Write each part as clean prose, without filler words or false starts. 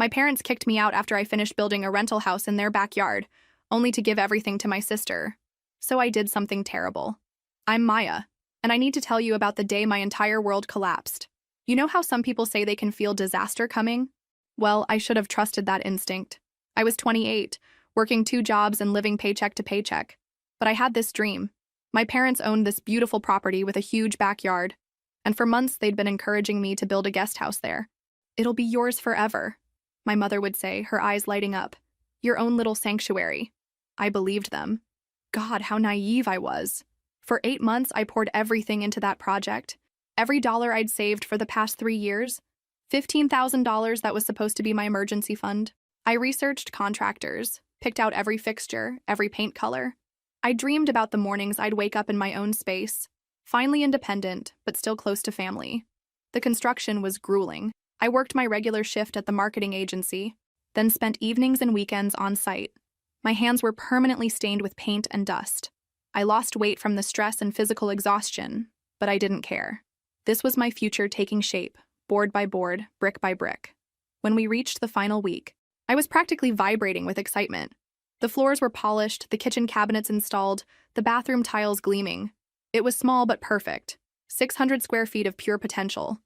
My parents kicked me out after I finished building a rental house in their backyard, only to give everything to my sister. So I did something terrible. I'm Maya, and I need to tell you about the day my entire world collapsed. You know how some people say they can feel disaster coming? Well, I should have trusted that instinct. I was 28, working 2 jobs and living paycheck to paycheck. But I had this dream. My parents owned this beautiful property with a huge backyard, and for months they'd been encouraging me to build a guest house there. "It'll be yours forever," my mother would say, her eyes lighting up. "Your own little sanctuary." I believed them. God, how naive I was. For 8 months, I poured everything into that project. Every dollar I'd saved for the past 3 years. $15,000 that was supposed to be my emergency fund. I researched contractors, picked out every fixture, every paint color. I dreamed about the mornings I'd wake up in my own space, finally independent, but still close to family. The construction was grueling. I worked my regular shift at the marketing agency, then spent evenings and weekends on site. My hands were permanently stained with paint and dust. I lost weight from the stress and physical exhaustion, but I didn't care. This was my future taking shape, board by board, brick by brick. When we reached the final week, I was practically vibrating with excitement. The floors were polished, the kitchen cabinets installed, the bathroom tiles gleaming. It was small but perfect. 600 square feet of pure potential.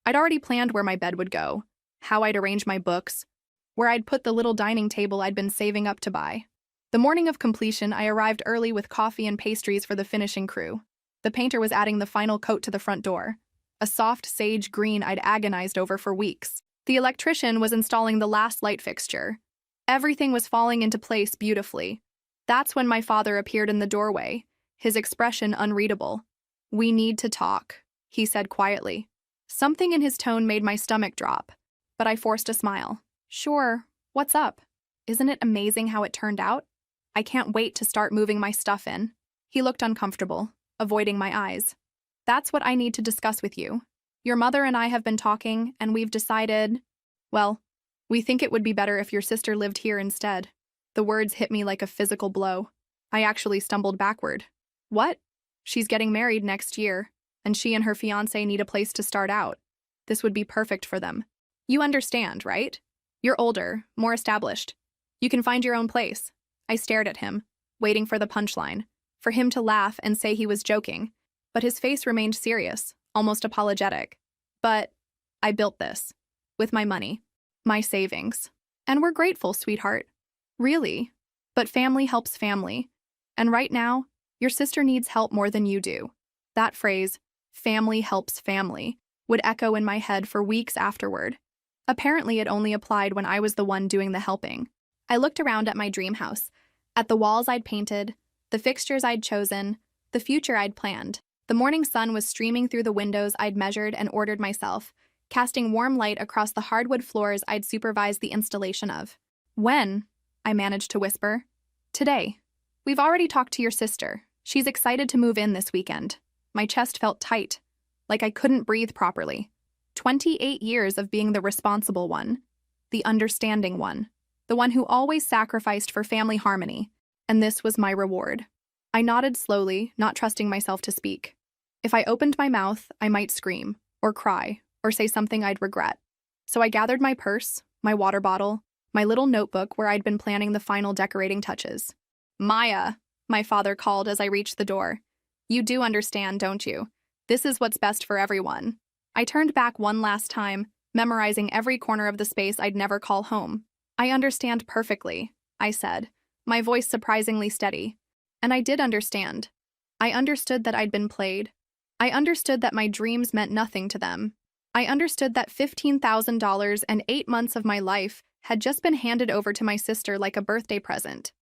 I'd already planned where my bed would go, how I'd arrange my books, where I'd put the little dining table I'd been saving up to buy. The morning of completion, I arrived early with coffee and pastries for the finishing crew. The painter was adding the final coat to the front door, a soft sage green I'd agonized over for weeks. The electrician was installing the last light fixture. Everything was falling into place beautifully. That's when my father appeared in the doorway, his expression unreadable. "We need to talk," he said quietly. Something in his tone made my stomach drop, but I forced a smile. "Sure, what's up? Isn't it amazing how it turned out? I can't wait to start moving my stuff in." He looked uncomfortable, avoiding my eyes. "That's what I need to discuss with you. Your mother and I have been talking, and we've decided, well, we think it would be better if your sister lived here instead." The words hit me like a physical blow. I actually stumbled backward. "What?" "She's getting married next year, and she and her fiancé need a place to start out. This would be perfect for them. You understand, right? You're older, more established. You can find your own place." I stared at him, waiting for the punchline, for him to laugh and say he was joking, but his face remained serious, almost apologetic. "But I built this. With my money. My savings. And we're grateful, sweetheart. Really. But family helps family. And right now, your sister needs help more than you do." That phrase, "family helps family," would echo in my head for weeks afterward. Apparently, it only applied when I was the one doing the helping. I looked around at my dream house, at the walls I'd painted, the fixtures I'd chosen, the future I'd planned. The morning sun was streaming through the windows I'd measured and ordered myself, casting warm light across the hardwood floors I'd supervised the installation of. "When?" I managed to whisper. "Today. We've already talked to your sister. She's excited to move in this weekend." My chest felt tight, like I couldn't breathe properly. 28 years of being the responsible one, the understanding one, the one who always sacrificed for family harmony, and this was my reward. I nodded slowly, not trusting myself to speak. If I opened my mouth, I might scream, or cry, or say something I'd regret. So I gathered my purse, my water bottle, my little notebook where I'd been planning the final decorating touches. "Maya," my father called as I reached the door. "You do understand, don't you? This is what's best for everyone." I turned back one last time, memorizing every corner of the space I'd never call home. "I understand perfectly," I said, my voice surprisingly steady. And I did understand. I understood that I'd been played. I understood that my dreams meant nothing to them. I understood that $15,000 and 8 months of my life had just been handed over to my sister like a birthday present.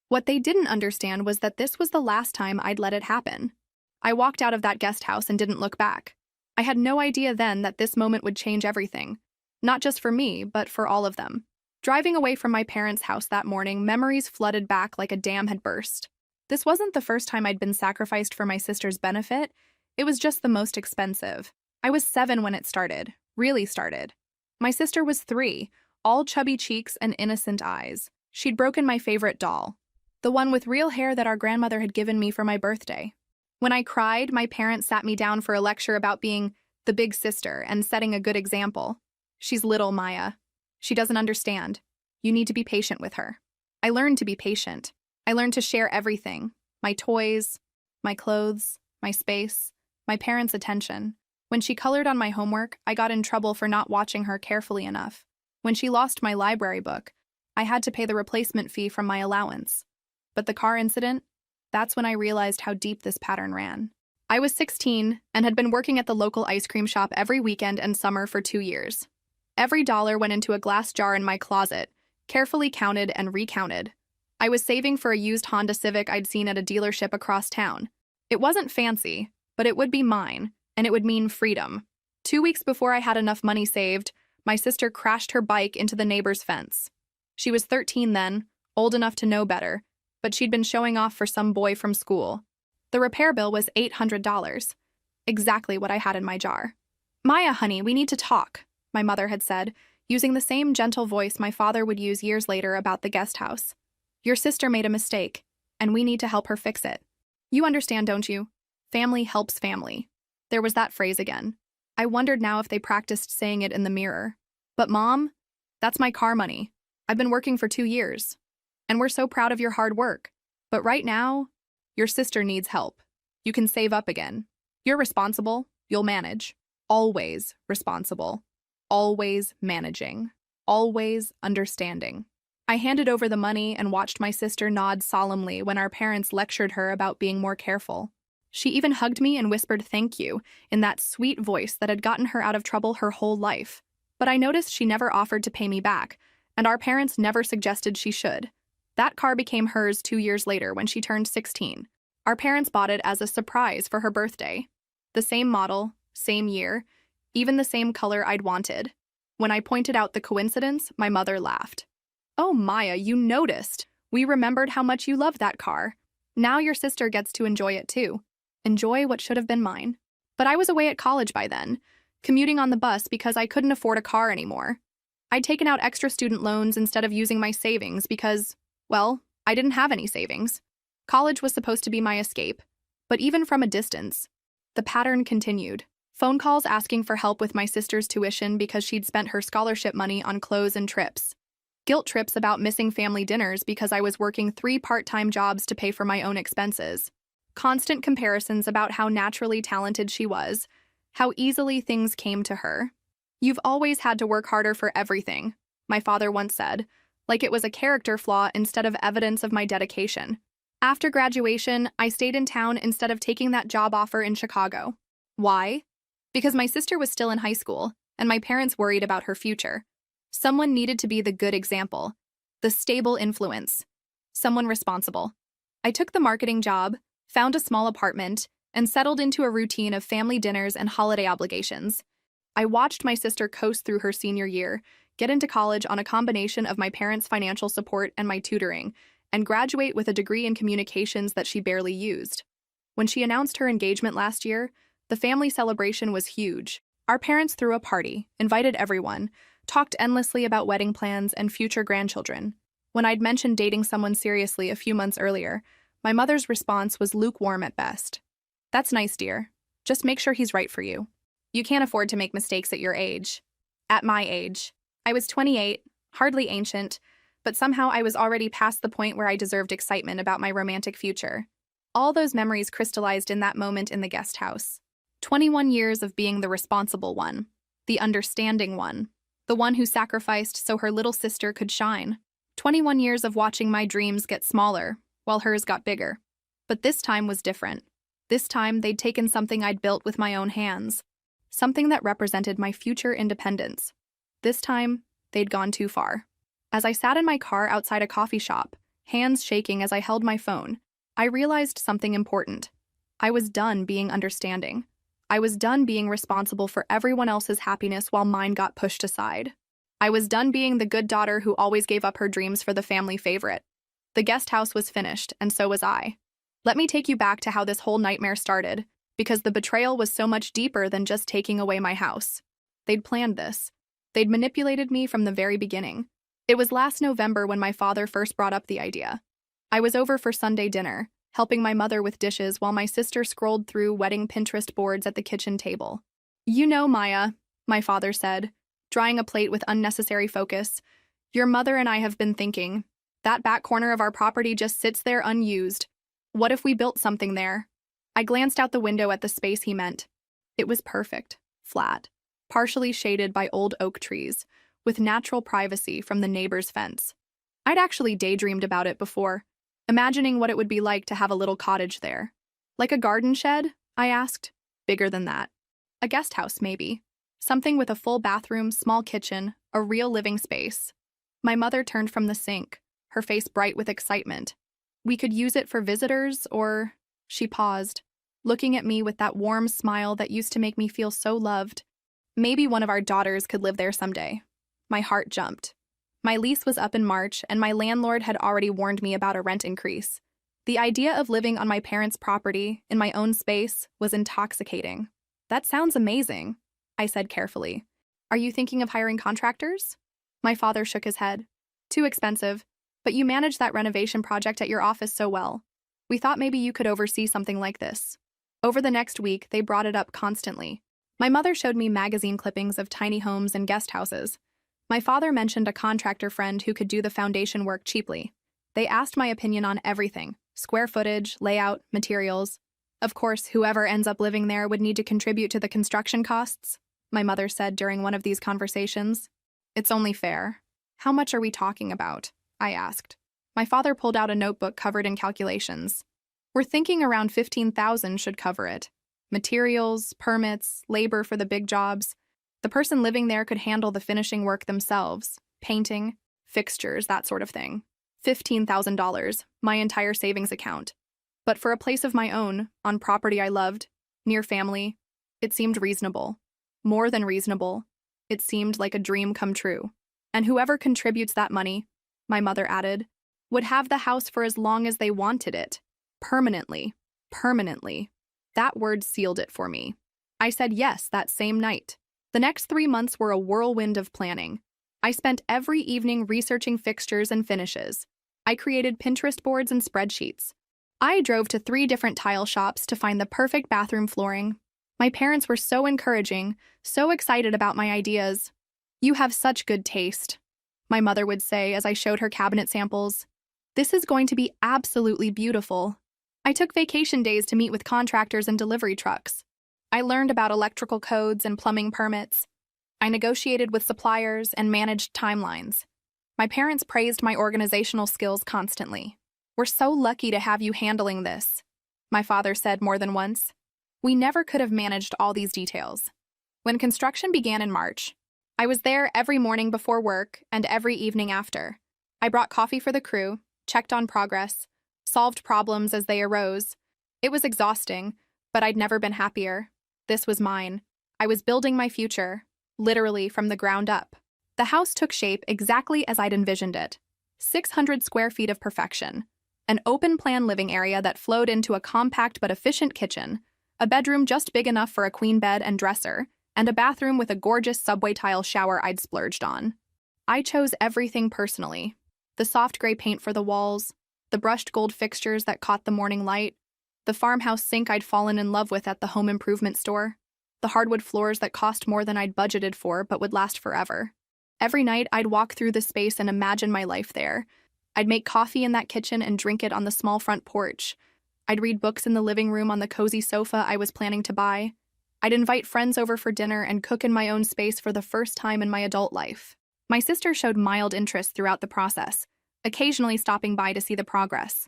What they didn't understand was that this was the last time I'd let it happen. I walked out of that guest house and didn't look back. I had no idea then that this moment would change everything. Not just for me, but for all of them. Driving away from my parents' house that morning, memories flooded back like a dam had burst. This wasn't the first time I'd been sacrificed for my sister's benefit. It was just the most expensive. I was 7 when it started, really started. My sister was 3, all chubby cheeks and innocent eyes. She'd broken my favorite doll, the one with real hair that our grandmother had given me for my birthday. When I cried, my parents sat me down for a lecture about being the big sister and setting a good example. "She's little, Maya. She doesn't understand. You need to be patient with her. I learned to be patient. I learned to share everything. My toys, my clothes, my space, my parents' attention. When she colored on my homework, I got in trouble for not watching her carefully enough. When she lost my library book, I had to pay the replacement fee from my allowance. But the car incident, that's when I realized how deep this pattern ran. I was 16 and had been working at the local ice cream shop every weekend and summer for 2 years. Every dollar went into a glass jar in my closet, carefully counted and recounted. I was saving for a used Honda Civic I'd seen at a dealership across town. It wasn't fancy, but it would be mine, and it would mean freedom. 2 weeks before I had enough money saved, my sister crashed her bike into the neighbor's fence. She was 13 then, old enough to know better, but she'd been showing off for some boy from school. The repair bill was $800. Exactly what I had in my jar. "Maya, honey, we need to talk," my mother had said, using the same gentle voice my father would use years later about the guest house. "Your sister made a mistake, and we need to help her fix it. You understand, don't you? Family helps family." There was that phrase again. I wondered now if they practiced saying it in the mirror. "But Mom, that's my car money. I've been working for 2 years. And we're so proud of your hard work. But right now, your sister needs help. You can save up again. You're responsible. You'll manage. Always responsible. Always managing. Always understanding." I handed over the money and watched my sister nod solemnly when our parents lectured her about being more careful. She even hugged me and whispered thank you in that sweet voice that had gotten her out of trouble her whole life. But I noticed she never offered to pay me back, and our parents never suggested she should. That car became hers 2 years later when she turned 16. Our parents bought it as a surprise for her birthday. The same model, same year, even the same color I'd wanted. When I pointed out the coincidence, my mother laughed. "Oh, Maya, you noticed. We remembered how much you loved that car. Now your sister gets to enjoy it too. Enjoy what should have been mine." But I was away at college by then, commuting on the bus because I couldn't afford a car anymore. I'd taken out extra student loans instead of using my savings because, well, I didn't have any savings. College was supposed to be my escape, but even from a distance, the pattern continued. Phone calls asking for help with my sister's tuition because she'd spent her scholarship money on clothes and trips. Guilt trips about missing family dinners because I was working 3 part-time jobs to pay for my own expenses. Constant comparisons about how naturally talented she was, how easily things came to her. "You've always had to work harder for everything," my father once said, like it was a character flaw instead of evidence of my dedication. After graduation, I stayed in town instead of taking that job offer in Chicago. Why? Because my sister was still in high school, and my parents worried about her future. Someone needed to be the good example, the stable influence, someone responsible. I took the marketing job, found a small apartment, and settled into a routine of family dinners and holiday obligations. I watched my sister coast through her senior year, get into college on a combination of my parents' financial support and my tutoring, and graduate with a degree in communications that she barely used. When she announced her engagement last year, the family celebration was huge. Our parents threw a party, invited everyone, talked endlessly about wedding plans and future grandchildren. When I'd mentioned dating someone seriously a few months earlier, my mother's response was lukewarm at best. "That's nice, dear. Just make sure he's right for you. You can't afford to make mistakes at your age." At my age. I was 28, hardly ancient, but somehow I was already past the point where I deserved excitement about my romantic future. All those memories crystallized in that moment in the guest house. 21 years of being the responsible one, the understanding one, the one who sacrificed so her little sister could shine. 21 years of watching my dreams get smaller, while hers got bigger. But this time was different. This time they'd taken something I'd built with my own hands, something that represented my future independence. This time, they'd gone too far. As I sat in my car outside a coffee shop, hands shaking as I held my phone, I realized something important. I was done being understanding. I was done being responsible for everyone else's happiness while mine got pushed aside. I was done being the good daughter who always gave up her dreams for the family favorite. The guest house was finished, and so was I. Let me take you back to how this whole nightmare started, because the betrayal was so much deeper than just taking away my house. They'd planned this. They'd manipulated me from the very beginning. It was last November when my father first brought up the idea. I was over for Sunday dinner, helping my mother with dishes while my sister scrolled through wedding Pinterest boards at the kitchen table. "You know, Maya," my father said, drying a plate with unnecessary focus. Your mother and I have been thinking. That back corner of our property just sits there unused. What if we built something there? I glanced out the window at the space he meant. It was perfect, flat, partially shaded by old oak trees, with natural privacy from the neighbor's fence. I'd actually daydreamed about it before, imagining what it would be like to have a little cottage there. Like a garden shed? I asked. Bigger than that. A guest house, maybe. Something with a full bathroom, small kitchen, a real living space. My mother turned from the sink, her face bright with excitement. We could use it for visitors, or... She paused, looking at me with that warm smile that used to make me feel so loved. Maybe one of our daughters could live there someday. My heart jumped. My lease was up in March, and my landlord had already warned me about a rent increase. The idea of living on my parents' property, in my own space, was intoxicating. That sounds amazing, I said carefully. Are you thinking of hiring contractors? My father shook his head. Too expensive, but you managed that renovation project at your office so well. We thought maybe you could oversee something like this. Over the next week, they brought it up constantly. My mother showed me magazine clippings of tiny homes and guest houses. My father mentioned a contractor friend who could do the foundation work cheaply. They asked my opinion on everything: square footage, layout, materials. Of course, whoever ends up living there would need to contribute to the construction costs, my mother said during one of these conversations. It's only fair. How much are we talking about? I asked. My father pulled out a notebook covered in calculations. We're thinking around $15,000 should cover it. Materials, permits, labor for the big jobs. The person living there could handle the finishing work themselves, painting, fixtures, that sort of thing. $15,000, my entire savings account. But for a place of my own, on property I loved, near family, it seemed reasonable. More than reasonable. It seemed like a dream come true. And whoever contributes that money, my mother added, would have the house for as long as they wanted it. Permanently. Permanently. That word sealed it for me. I said yes that same night. The next 3 months were a whirlwind of planning. I spent every evening researching fixtures and finishes. I created Pinterest boards and spreadsheets. I drove to 3 different tile shops to find the perfect bathroom flooring. My parents were so encouraging, so excited about my ideas. You have such good taste, my mother would say as I showed her cabinet samples. This is going to be absolutely beautiful. I took vacation days to meet with contractors and delivery trucks. I learned about electrical codes and plumbing permits. I negotiated with suppliers and managed timelines. My parents praised my organizational skills constantly. We're so lucky to have you handling this, my father said more than once. We never could have managed all these details. When construction began in March, I was there every morning before work and every evening after. I brought coffee for the crew, checked on progress, solved problems as they arose. It was exhausting, but I'd never been happier. This was mine. I was building my future, literally from the ground up. The house took shape exactly as I'd envisioned it. 600 square feet of perfection. An open-plan living area that flowed into a compact but efficient kitchen, a bedroom just big enough for a queen bed and dresser, and a bathroom with a gorgeous subway tile shower I'd splurged on. I chose everything personally. The soft gray paint for the walls, the brushed gold fixtures that caught the morning light, the farmhouse sink I'd fallen in love with at the home improvement store, the hardwood floors that cost more than I'd budgeted for but would last forever. Every night I'd walk through the space and imagine my life there. I'd make coffee in that kitchen and drink it on the small front porch. I'd read books in the living room on the cozy sofa I was planning to buy. I'd invite friends over for dinner and cook in my own space for the first time in my adult life. My sister showed mild interest throughout the process, occasionally stopping by to see the progress.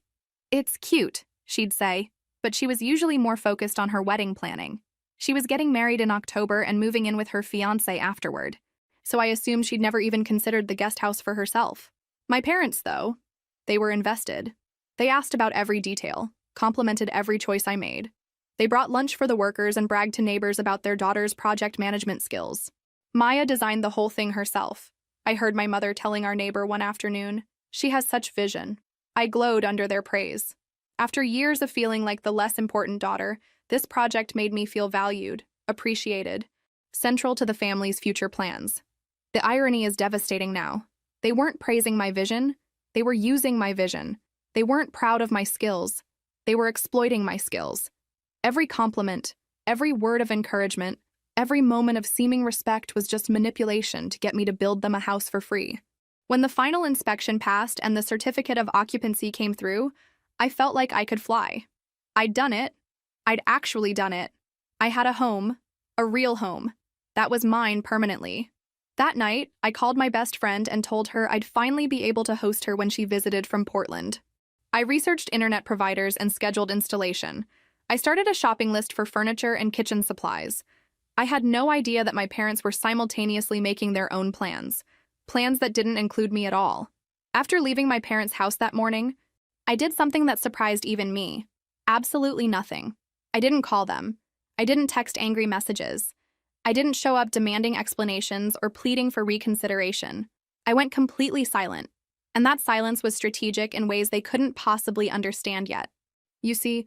It's cute, she'd say, but she was usually more focused on her wedding planning. She was getting married in October and moving in with her fiancé afterward, so I assumed she'd never even considered the guest house for herself. My parents, though, they were invested. They asked about every detail, complimented every choice I made. They brought lunch for the workers and bragged to neighbors about their daughter's project management skills. Maya designed the whole thing herself. I heard my mother telling our neighbor one afternoon, "She has such vision." I glowed under their praise. After years of feeling like the less important daughter, this project made me feel valued, appreciated, central to the family's future plans. The irony is devastating now. They weren't praising my vision. They were using my vision. They weren't proud of my skills. They were exploiting my skills. Every compliment, every word of encouragement, Every moment of seeming respect was just manipulation to get me to build them a house for free. When the final inspection passed and the certificate of occupancy came through, I felt like I could fly. I'd done it. I'd actually done it. I had a home, a real home, that was mine permanently. That night, I called my best friend and told her I'd finally be able to host her when she visited from Portland. I researched internet providers and scheduled installation. I started a shopping list for furniture and kitchen supplies. I had no idea that my parents were simultaneously making their own plans that didn't include me at all. After leaving my parents' house that morning, I did something that surprised even me. Absolutely nothing. I didn't call them. I didn't text angry messages. I didn't show up demanding explanations or pleading for reconsideration. I went completely silent, and that silence was strategic in ways they couldn't possibly understand yet. You see,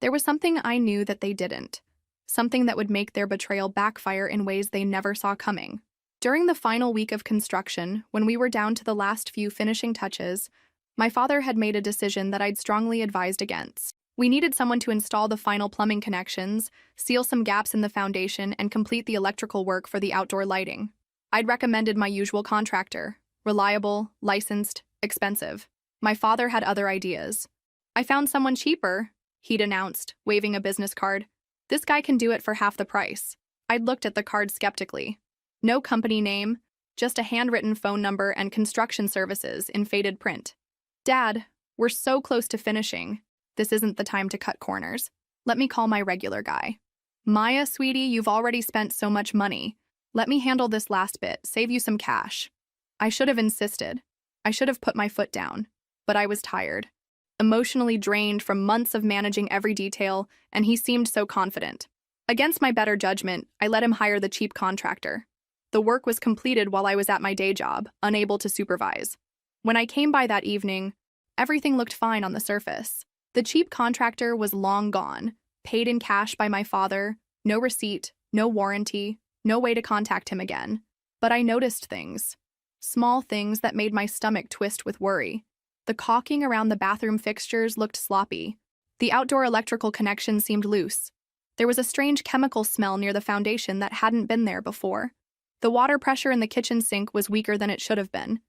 there was something I knew that they didn't. Something that would make their betrayal backfire in ways they never saw coming. During the final week of construction, when we were down to the last few finishing touches, my father had made a decision that I'd strongly advised against. We needed someone to install the final plumbing connections, seal some gaps in the foundation, and complete the electrical work for the outdoor lighting. I'd recommended my usual contractor: reliable, licensed, expensive. My father had other ideas. "I found someone cheaper," he'd announced, waving a business card. "This guy can do it for half the price." I'd looked at the card skeptically. No company name, just a handwritten phone number and construction services in faded print. "Dad, we're so close to finishing. This isn't the time to cut corners. Let me call my regular guy." "Maya, sweetie, you've already spent so much money. Let me handle this last bit, save you some cash." I should have insisted. I should have put my foot down. But I was tired. Emotionally drained from months of managing every detail, and he seemed so confident. Against my better judgment, I let him hire the cheap contractor. The work was completed while I was at my day job, unable to supervise. When I came by that evening, everything looked fine on the surface. The cheap contractor was long gone, paid in cash by my father, no receipt, no warranty, no way to contact him again. But I noticed things. Small things that made my stomach twist with worry. The caulking around the bathroom fixtures looked sloppy. The outdoor electrical connection seemed loose. There was a strange chemical smell near the foundation that hadn't been there before. The water pressure in the kitchen sink was weaker than it should have been.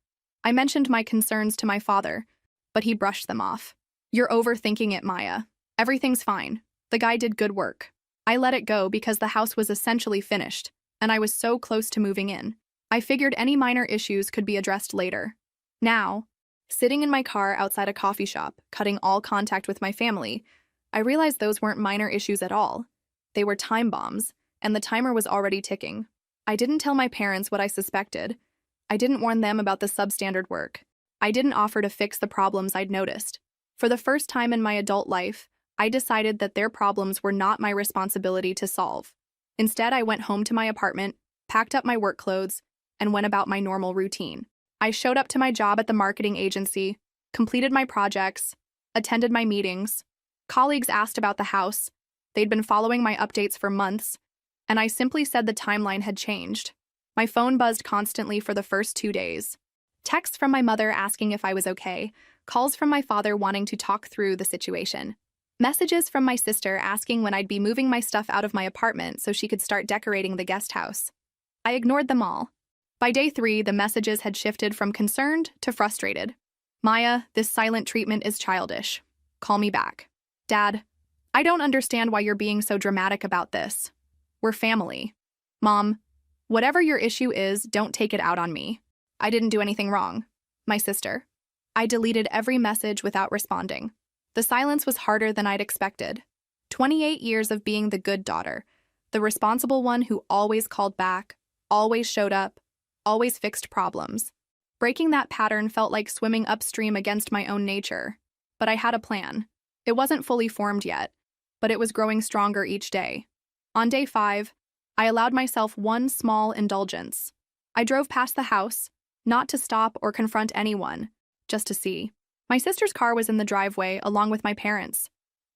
I mentioned my concerns to my father, but he brushed them off. "You're overthinking it, Maya. Everything's fine. The guy did good work." I let it go because the house was essentially finished, and I was so close to moving in. I figured any minor issues could be addressed later. Now, sitting in my car outside a coffee shop, cutting all contact with my family, I realized those weren't minor issues at all. They were time bombs, and the timer was already ticking. I didn't tell my parents what I suspected. I didn't warn them about the substandard work. I didn't offer to fix the problems I'd noticed. For the first time in my adult life, I decided that their problems were not my responsibility to solve. Instead, I went home to my apartment, packed up my work clothes, and went about my normal routine. I showed up to my job at the marketing agency, completed my projects, attended my meetings. Colleagues asked about the house. They'd been following my updates for months, and I simply said the timeline had changed. My phone buzzed constantly for the first 2 days. Texts from my mother asking if I was okay, calls from my father wanting to talk through the situation. Messages from my sister asking when I'd be moving my stuff out of my apartment so she could start decorating the guest house. I ignored them all. By day 3, the messages had shifted from concerned to frustrated. "Maya, this silent treatment is childish. Call me back." "Dad, I don't understand why you're being so dramatic about this. We're family." "Mom, whatever your issue is, don't take it out on me. I didn't do anything wrong." My sister. I deleted every message without responding. The silence was harder than I'd expected. 28 years of being the good daughter, the responsible one who always called back, always showed up, always fixed problems. Breaking that pattern felt like swimming upstream against my own nature. But I had a plan. It wasn't fully formed yet, but it was growing stronger each day. On day 5, I allowed myself one small indulgence. I drove past the house, not to stop or confront anyone, just to see. My sister's car was in the driveway along with my parents.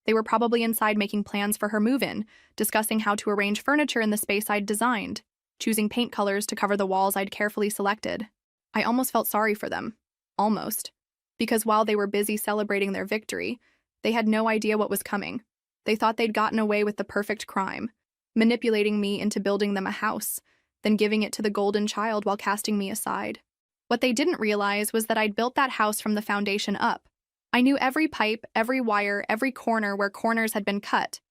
They were probably inside making plans for her move-in, discussing how to arrange furniture in the space I'd designed, choosing paint colors to cover the walls I'd carefully selected. I almost felt sorry for them. Almost. Because while they were busy celebrating their victory, they had no idea what was coming. They thought they'd gotten away with the perfect crime. manipulating me into building them a house, then giving it to the golden child while casting me aside. What they didn't realize was that I'd built that house from the foundation up. I knew every pipe, every wire, every corner where corners had been cut.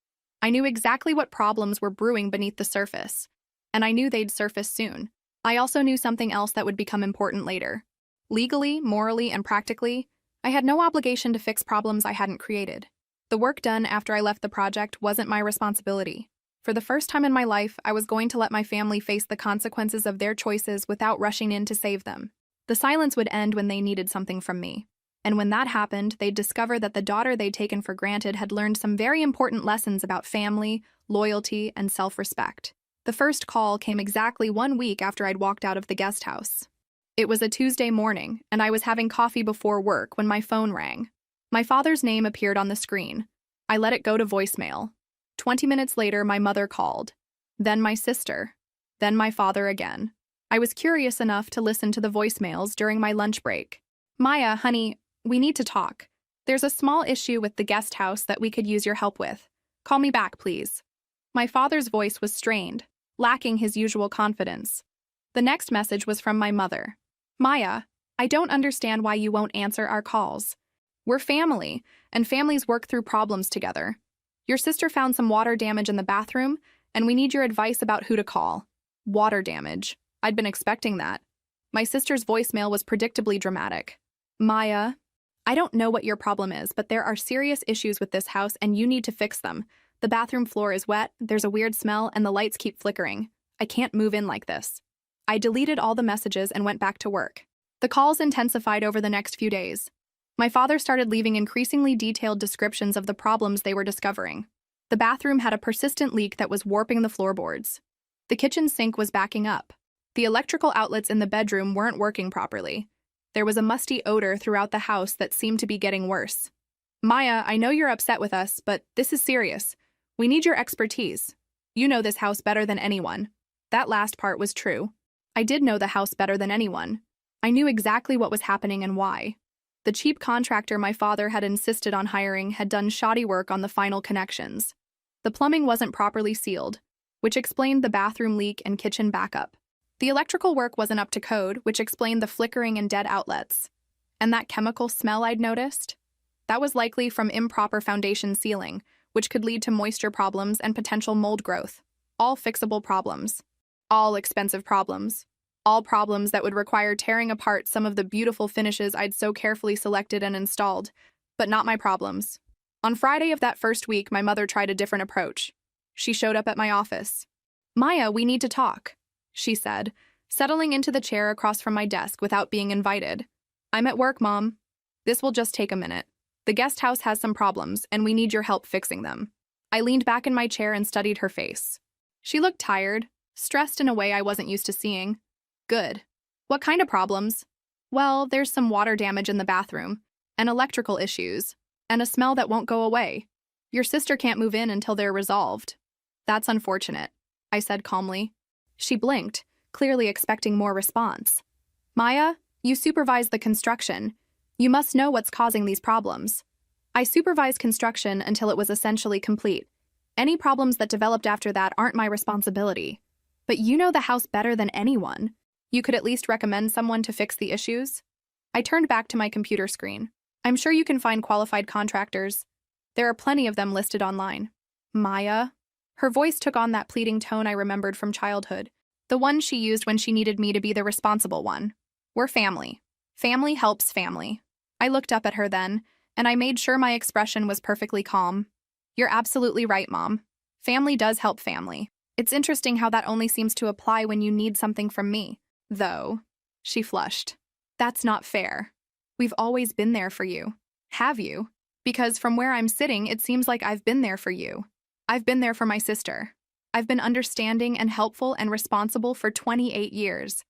I knew exactly what problems were brewing beneath the surface, and I knew they'd surface soon. I also knew something else that would become important later. Legally, morally, and practically, I had no obligation to fix problems I hadn't created. The work done after I left the project wasn't my responsibility. For the first time in my life, I was going to let my family face the consequences of their choices without rushing in to save them. The silence would end when they needed something from me. And when that happened, they'd discover that the daughter they'd taken for granted had learned some very important lessons about family, loyalty, and self-respect. The first call came exactly 1 week after I'd walked out of the guest house. It was a Tuesday morning, and I was having coffee before work when my phone rang. My father's name appeared on the screen. I let it go to voicemail. 20 minutes later, my mother called. Then my sister. Then my father again. I was curious enough to listen to the voicemails during my lunch break. "Maya, honey, we need to talk. There's a small issue with the guest house that we could use your help with. Call me back, please." My father's voice was strained, lacking his usual confidence. The next message was from my mother. "Maya, I don't understand why you won't answer our calls. We're family, and families work through problems together. Your sister found some water damage in the bathroom, and we need your advice about who to call." Water damage. I'd been expecting that. My sister's voicemail was predictably dramatic. "Maya, I don't know what your problem is, but there are serious issues with this house and you need to fix them. The bathroom floor is wet, there's a weird smell, and the lights keep flickering. I can't move in like this." I deleted all the messages and went back to work. The calls intensified over the next few days. My father started leaving increasingly detailed descriptions of the problems they were discovering. The bathroom had a persistent leak that was warping the floorboards. The kitchen sink was backing up. The electrical outlets in the bedroom weren't working properly. There was a musty odor throughout the house that seemed to be getting worse. "Maya, I know you're upset with us, but this is serious. We need your expertise. You know this house better than anyone." That last part was true. I did know the house better than anyone. I knew exactly what was happening and why. The cheap contractor my father had insisted on hiring had done shoddy work on the final connections. The plumbing wasn't properly sealed, which explained the bathroom leak and kitchen backup. The electrical work wasn't up to code, which explained the flickering and dead outlets. And that chemical smell I'd noticed? That was likely from improper foundation sealing, which could lead to moisture problems and potential mold growth. All fixable problems. All expensive problems. All problems that would require tearing apart some of the beautiful finishes I'd so carefully selected and installed, but not my problems. On Friday of that first week, my mother tried a different approach. She showed up at my office. "Maya, we need to talk," she said, settling into the chair across from my desk without being invited. "I'm at work, Mom. This will just take a minute. The guest house has some problems, and we need your help fixing them." I leaned back in my chair and studied her face. She looked tired, stressed in a way I wasn't used to seeing. "Good. What kind of problems?" "Well, there's some water damage in the bathroom, and electrical issues, and a smell that won't go away. Your sister can't move in until they're resolved." "That's unfortunate," I said calmly. She blinked, clearly expecting more response. "Maya, you supervise the construction. You must know what's causing these problems." "I supervised construction until it was essentially complete. Any problems that developed after that aren't my responsibility. But you know the house better than anyone. You could at least recommend someone to fix the issues?" I turned back to my computer screen. "I'm sure you can find qualified contractors. There are plenty of them listed online." "Maya?" Her voice took on that pleading tone I remembered from childhood, the one she used when she needed me to be the responsible one. "We're family. Family helps family." I looked up at her then, and I made sure my expression was perfectly calm. "You're absolutely right, Mom. Family does help family. It's interesting how that only seems to apply when you need something from me. Though," she flushed. "That's not fair. We've always been there for you." "Have you?" "Because from where I'm sitting, it seems like I've been there for you. I've been there for my sister. I've been understanding and helpful and responsible for 28 years.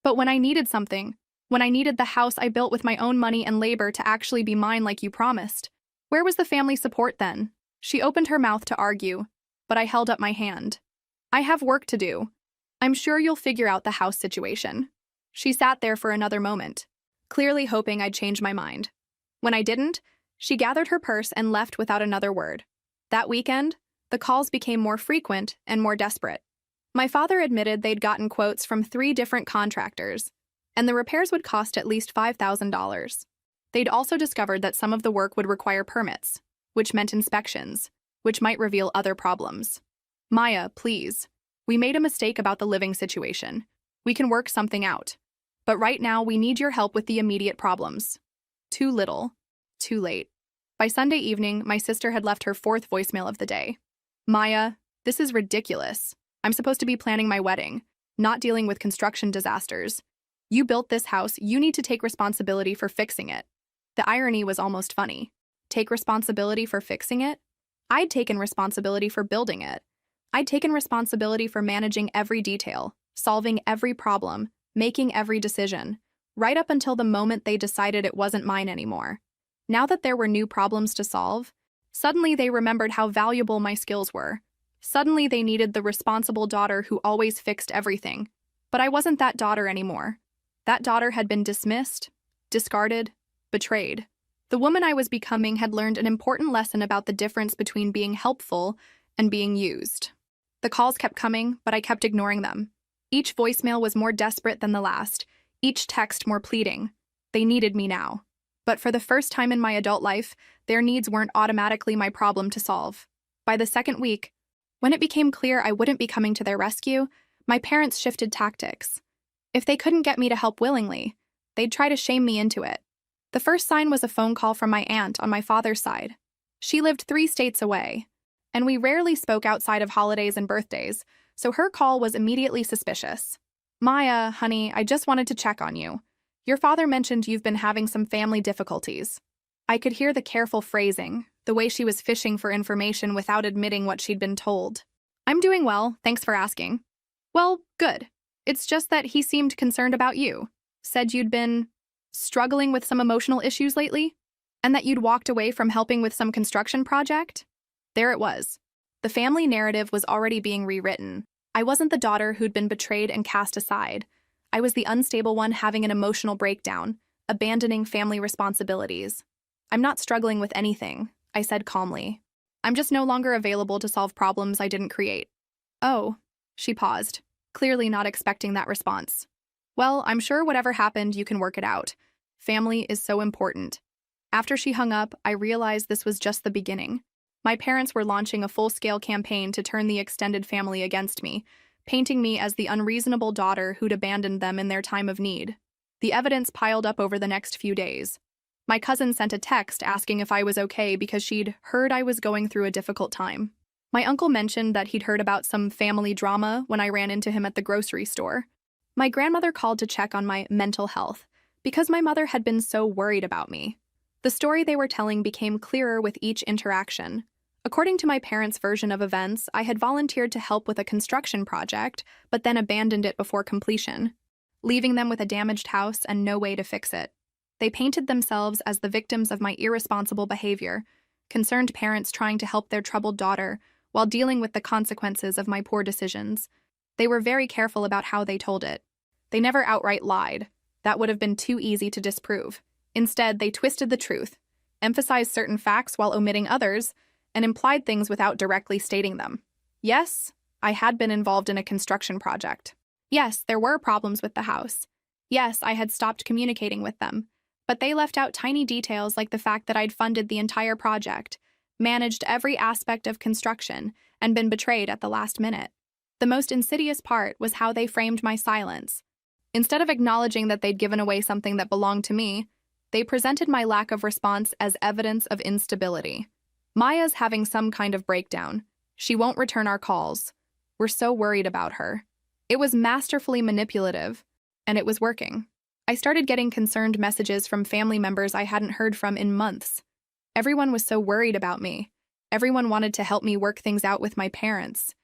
But when I needed something, when I needed the house I built with my own money and labor to actually be mine like you promised, where was the family support then?" She opened her mouth to argue, but I held up my hand. "I have work to do. I'm sure you'll figure out the house situation." She sat there for another moment, clearly hoping I'd change my mind. When I didn't, she gathered her purse and left without another word. That weekend, The calls became more frequent and more desperate. My father admitted they'd gotten quotes from 3 different contractors, and the repairs would cost at least $5,000. They'd also discovered that some of the work would require permits, which meant inspections, which might reveal other problems. Maya, please. We made a mistake about the living situation. We can work something out. But right now, we need your help with the immediate problems. Too little, too late. By Sunday evening, my sister had left her 4th voicemail of the day. Maya, this is ridiculous. I'm supposed to be planning my wedding, not dealing with construction disasters. You built this house, you need to take responsibility for fixing it. The irony was almost funny. Take responsibility for fixing it? I'd taken responsibility for building it. I'd taken responsibility for managing every detail, solving every problem, making every decision, right up until the moment they decided it wasn't mine anymore. Now that there were new problems to solve, suddenly they remembered how valuable my skills were. Suddenly they needed the responsible daughter who always fixed everything. But I wasn't that daughter anymore. That daughter had been dismissed, discarded, betrayed. The woman I was becoming had learned an important lesson about the difference between being helpful and being used. The calls kept coming, but I kept ignoring them. Each voicemail was more desperate than the last, each text more pleading. They needed me now. But for the first time in my adult life, their needs weren't automatically my problem to solve. By the 2nd week, when it became clear I wouldn't be coming to their rescue, my parents shifted tactics. If they couldn't get me to help willingly, they'd try to shame me into it. The first sign was a phone call from my aunt on my father's side. She lived 3 states away, and we rarely spoke outside of holidays and birthdays, so her call was immediately suspicious. Maya, honey, I just wanted to check on you. Your father mentioned you've been having some family difficulties. I could hear the careful phrasing, the way she was fishing for information without admitting what she'd been told. I'm doing well, thanks for asking. Well, good. It's just that he seemed concerned about you. Said you'd been struggling with some emotional issues lately, and that you'd walked away from helping with some construction project. There it was. The family narrative was already being rewritten. I wasn't the daughter who'd been betrayed and cast aside. I was the unstable one having an emotional breakdown, abandoning family responsibilities. I'm not struggling with anything, I said calmly. I'm just no longer available to solve problems I didn't create. Oh, she paused, clearly not expecting that response. Well, I'm sure whatever happened, you can work it out. Family is so important. After she hung up, I realized this was just the beginning. My parents were launching a full-scale campaign to turn the extended family against me, painting me as the unreasonable daughter who'd abandoned them in their time of need. The evidence piled up over the next few days. My cousin sent a text asking if I was okay because she'd heard I was going through a difficult time. My uncle mentioned that he'd heard about some family drama when I ran into him at the grocery store. My grandmother called to check on my mental health because my mother had been so worried about me. The story they were telling became clearer with each interaction. According to my parents' version of events, I had volunteered to help with a construction project, but then abandoned it before completion, leaving them with a damaged house and no way to fix it. They painted themselves as the victims of my irresponsible behavior, concerned parents trying to help their troubled daughter while dealing with the consequences of my poor decisions. They were very careful about how they told it. They never outright lied. That would have been too easy to disprove. Instead, they twisted the truth, emphasized certain facts while omitting others, and implied things without directly stating them. Yes, I had been involved in a construction project. Yes, there were problems with the house. Yes, I had stopped communicating with them. But they left out tiny details like the fact that I'd funded the entire project, managed every aspect of construction, and been betrayed at the last minute. The most insidious part was how they framed my silence. Instead of acknowledging that they'd given away something that belonged to me, they presented my lack of response as evidence of instability. Maya's having some kind of breakdown. She won't return our calls. We're so worried about her. It was masterfully manipulative, and it was working. I started getting concerned messages from family members I hadn't heard from in months. Everyone was so worried about me. Everyone wanted to help me work things out with my parents.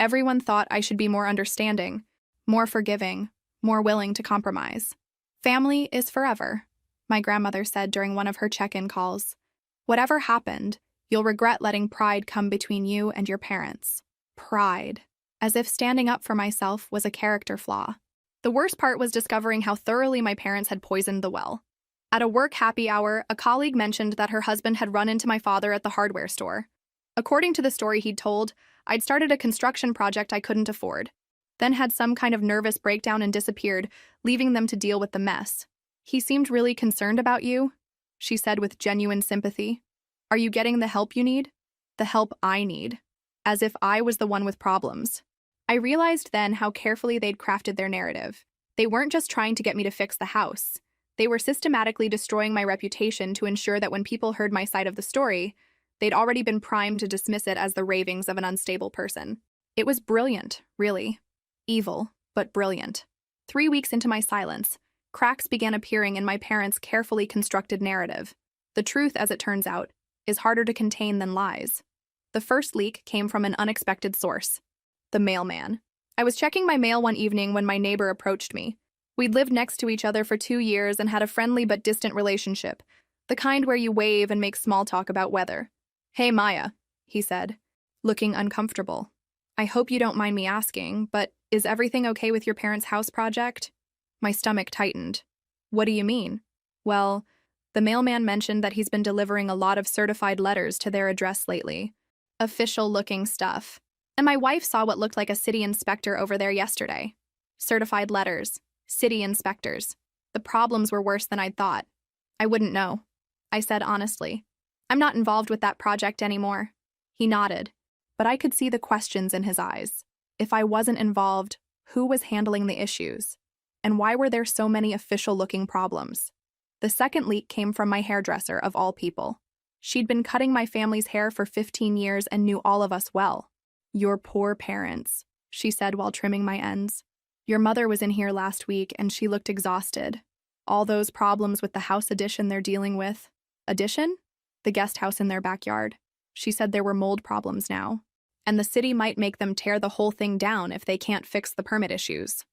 Everyone thought I should be more understanding, more forgiving, more willing to compromise. Family is forever, my grandmother said during one of her check-in calls. Whatever happened, you'll regret letting pride come between you and your parents. Pride. As if standing up for myself was a character flaw. The worst part was discovering how thoroughly my parents had poisoned the well. At a work happy hour, a colleague mentioned that her husband had run into my father at the hardware store. According to the story he'd told, I'd started a construction project I couldn't afford, then had some kind of nervous breakdown and disappeared, leaving them to deal with the mess. He seemed really concerned about you, she said with genuine sympathy. Are you getting the help you need? The help I need. As if I was the one with problems. I realized then how carefully they'd crafted their narrative. They weren't just trying to get me to fix the house. They were systematically destroying my reputation to ensure that when people heard my side of the story, they'd already been primed to dismiss it as the ravings of an unstable person. It was brilliant, really. Evil, but brilliant. 3 weeks into my silence, cracks began appearing in my parents' carefully constructed narrative. The truth, as it turns out, is harder to contain than lies. The first leak came from an unexpected source. The mailman. I was checking my mail one evening when my neighbor approached me. We'd lived next to each other for 2 years and had a friendly but distant relationship, the kind where you wave and make small talk about weather. Hey, Maya, he said, looking uncomfortable. I hope you don't mind me asking, but is everything okay with your parents' house project? My stomach tightened. What do you mean? Well, the mailman mentioned that he's been delivering a lot of certified letters to their address lately. Official-looking stuff. And my wife saw what looked like a city inspector over there yesterday. Certified letters. City inspectors. The problems were worse than I'd thought. I wouldn't know, I said honestly. I'm not involved with that project anymore. He nodded, but I could see the questions in his eyes. If I wasn't involved, who was handling the issues? And why were there so many official-looking problems? The second leak came from my hairdresser, of all people. She'd been cutting my family's hair for 15 years and knew all of us well. Your poor parents, she said while trimming my ends. Your mother was in here last week and she looked exhausted. All those problems with the house addition they're dealing with. Addition? The guest house in their backyard. She said there were mold problems now. And the city might make them tear the whole thing down if they can't fix the permit issues.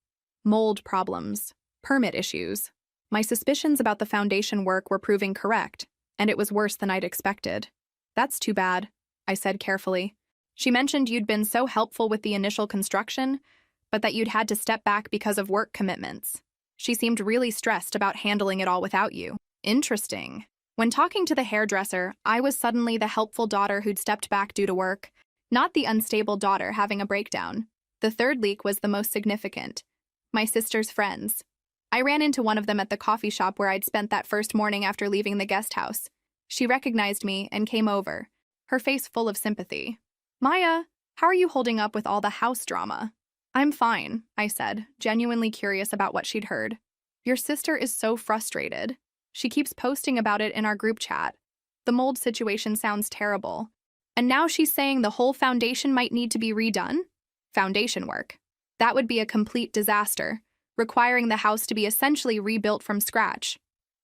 Mold problems. Permit issues. My suspicions about the foundation work were proving correct, and it was worse than I'd expected. That's too bad, I said carefully. She mentioned you'd been so helpful with the initial construction, but that you'd had to step back because of work commitments. She seemed really stressed about handling it all without you. Interesting. When talking to the hairdresser, I was suddenly the helpful daughter who'd stepped back due to work, not the unstable daughter having a breakdown. The third leak was the most significant. My sister's friends. I ran into one of them at the coffee shop where I'd spent that first morning after leaving the guest house. She recognized me and came over, her face full of sympathy. Maya, how are you holding up with all the house drama? I'm fine, I said, genuinely curious about what she'd heard. Your sister is so frustrated. She keeps posting about it in our group chat. The mold situation sounds terrible. And now she's saying the whole foundation might need to be redone? Foundation work. That would be a complete disaster, requiring the house to be essentially rebuilt from scratch.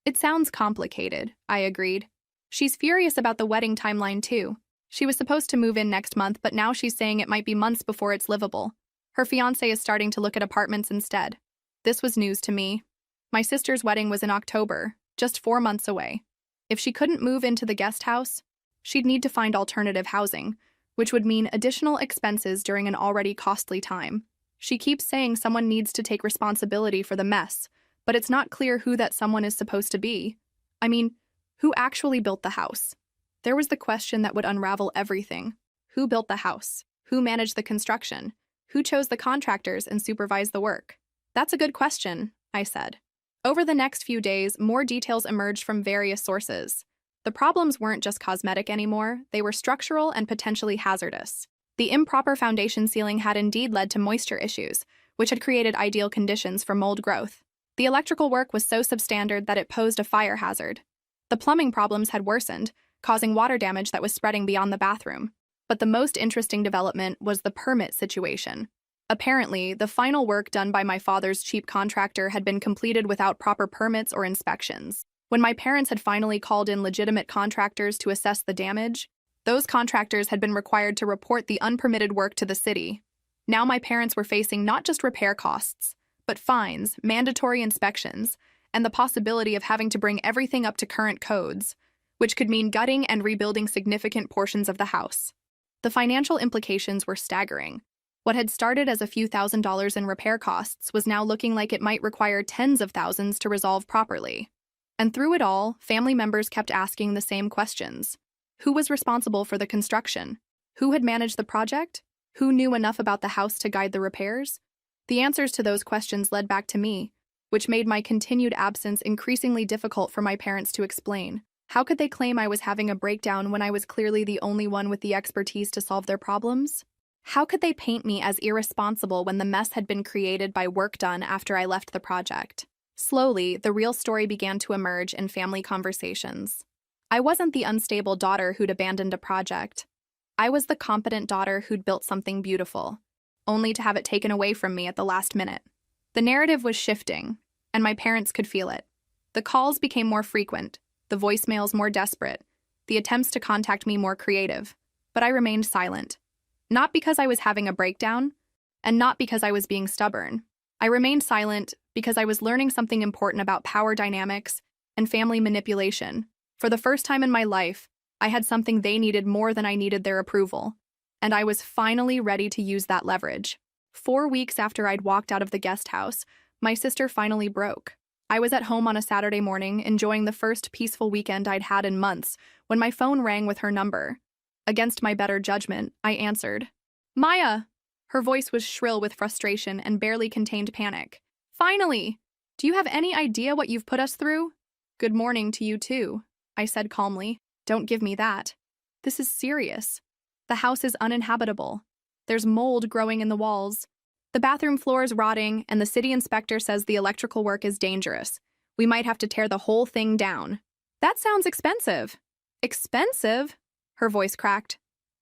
It sounds complicated, I agreed. She's furious about the wedding timeline too. She was supposed to move in next month, but now she's saying it might be months before it's livable. Her fiancé is starting to look at apartments instead. This was news to me. My sister's wedding was in October, just 4 months away. If she couldn't move into the guest house, she'd need to find alternative housing, which would mean additional expenses during an already costly time. She keeps saying someone needs to take responsibility for the mess, but it's not clear who that someone is supposed to be. I mean, who actually built the house? There was the question that would unravel everything. Who built the house? Who managed the construction? Who chose the contractors and supervised the work? That's a good question, I said. Over the next few days, more details emerged from various sources. The problems weren't just cosmetic anymore, they were structural and potentially hazardous. The improper foundation sealing had indeed led to moisture issues, which had created ideal conditions for mold growth. The electrical work was so substandard that it posed a fire hazard. The plumbing problems had worsened, causing water damage that was spreading beyond the bathroom. But the most interesting development was the permit situation. Apparently, the final work done by my father's cheap contractor had been completed without proper permits or inspections. When my parents had finally called in legitimate contractors to assess the damage, those contractors had been required to report the unpermitted work to the city. Now my parents were facing not just repair costs, but fines, mandatory inspections, and the possibility of having to bring everything up to current codes, which could mean gutting and rebuilding significant portions of the house. The financial implications were staggering. What had started as a few $1,000s in repair costs was now looking like it might require tens of thousands to resolve properly. And through it all, family members kept asking the same questions. Who was responsible for the construction? Who had managed the project? Who knew enough about the house to guide the repairs? The answers to those questions led back to me, which made my continued absence increasingly difficult for my parents to explain. How could they claim I was having a breakdown when I was clearly the only one with the expertise to solve their problems? How could they paint me as irresponsible when the mess had been created by work done after I left the project? Slowly, the real story began to emerge in family conversations. I wasn't the unstable daughter who'd abandoned a project. I was the competent daughter who'd built something beautiful, only to have it taken away from me at the last minute. The narrative was shifting, and my parents could feel it. The calls became more frequent, the voicemails more desperate, the attempts to contact me more creative, but I remained silent. Not because I was having a breakdown, and not because I was being stubborn. I remained silent because I was learning something important about power dynamics and family manipulation. For the first time in my life, I had something they needed more than I needed their approval, and I was finally ready to use that leverage. 4 weeks after I'd walked out of the guest house, my sister finally broke. I was at home on a Saturday morning, enjoying the first peaceful weekend I'd had in months, when my phone rang with her number. Against my better judgment, I answered. Maya! Her voice was shrill with frustration and barely contained panic. Finally! Do you have any idea what you've put us through? Good morning to you too, I said calmly. Don't give me that. This is serious. The house is uninhabitable. There's mold growing in the walls. The bathroom floor is rotting, and the city inspector says the electrical work is dangerous. We might have to tear the whole thing down. That sounds expensive. Expensive? Her voice cracked.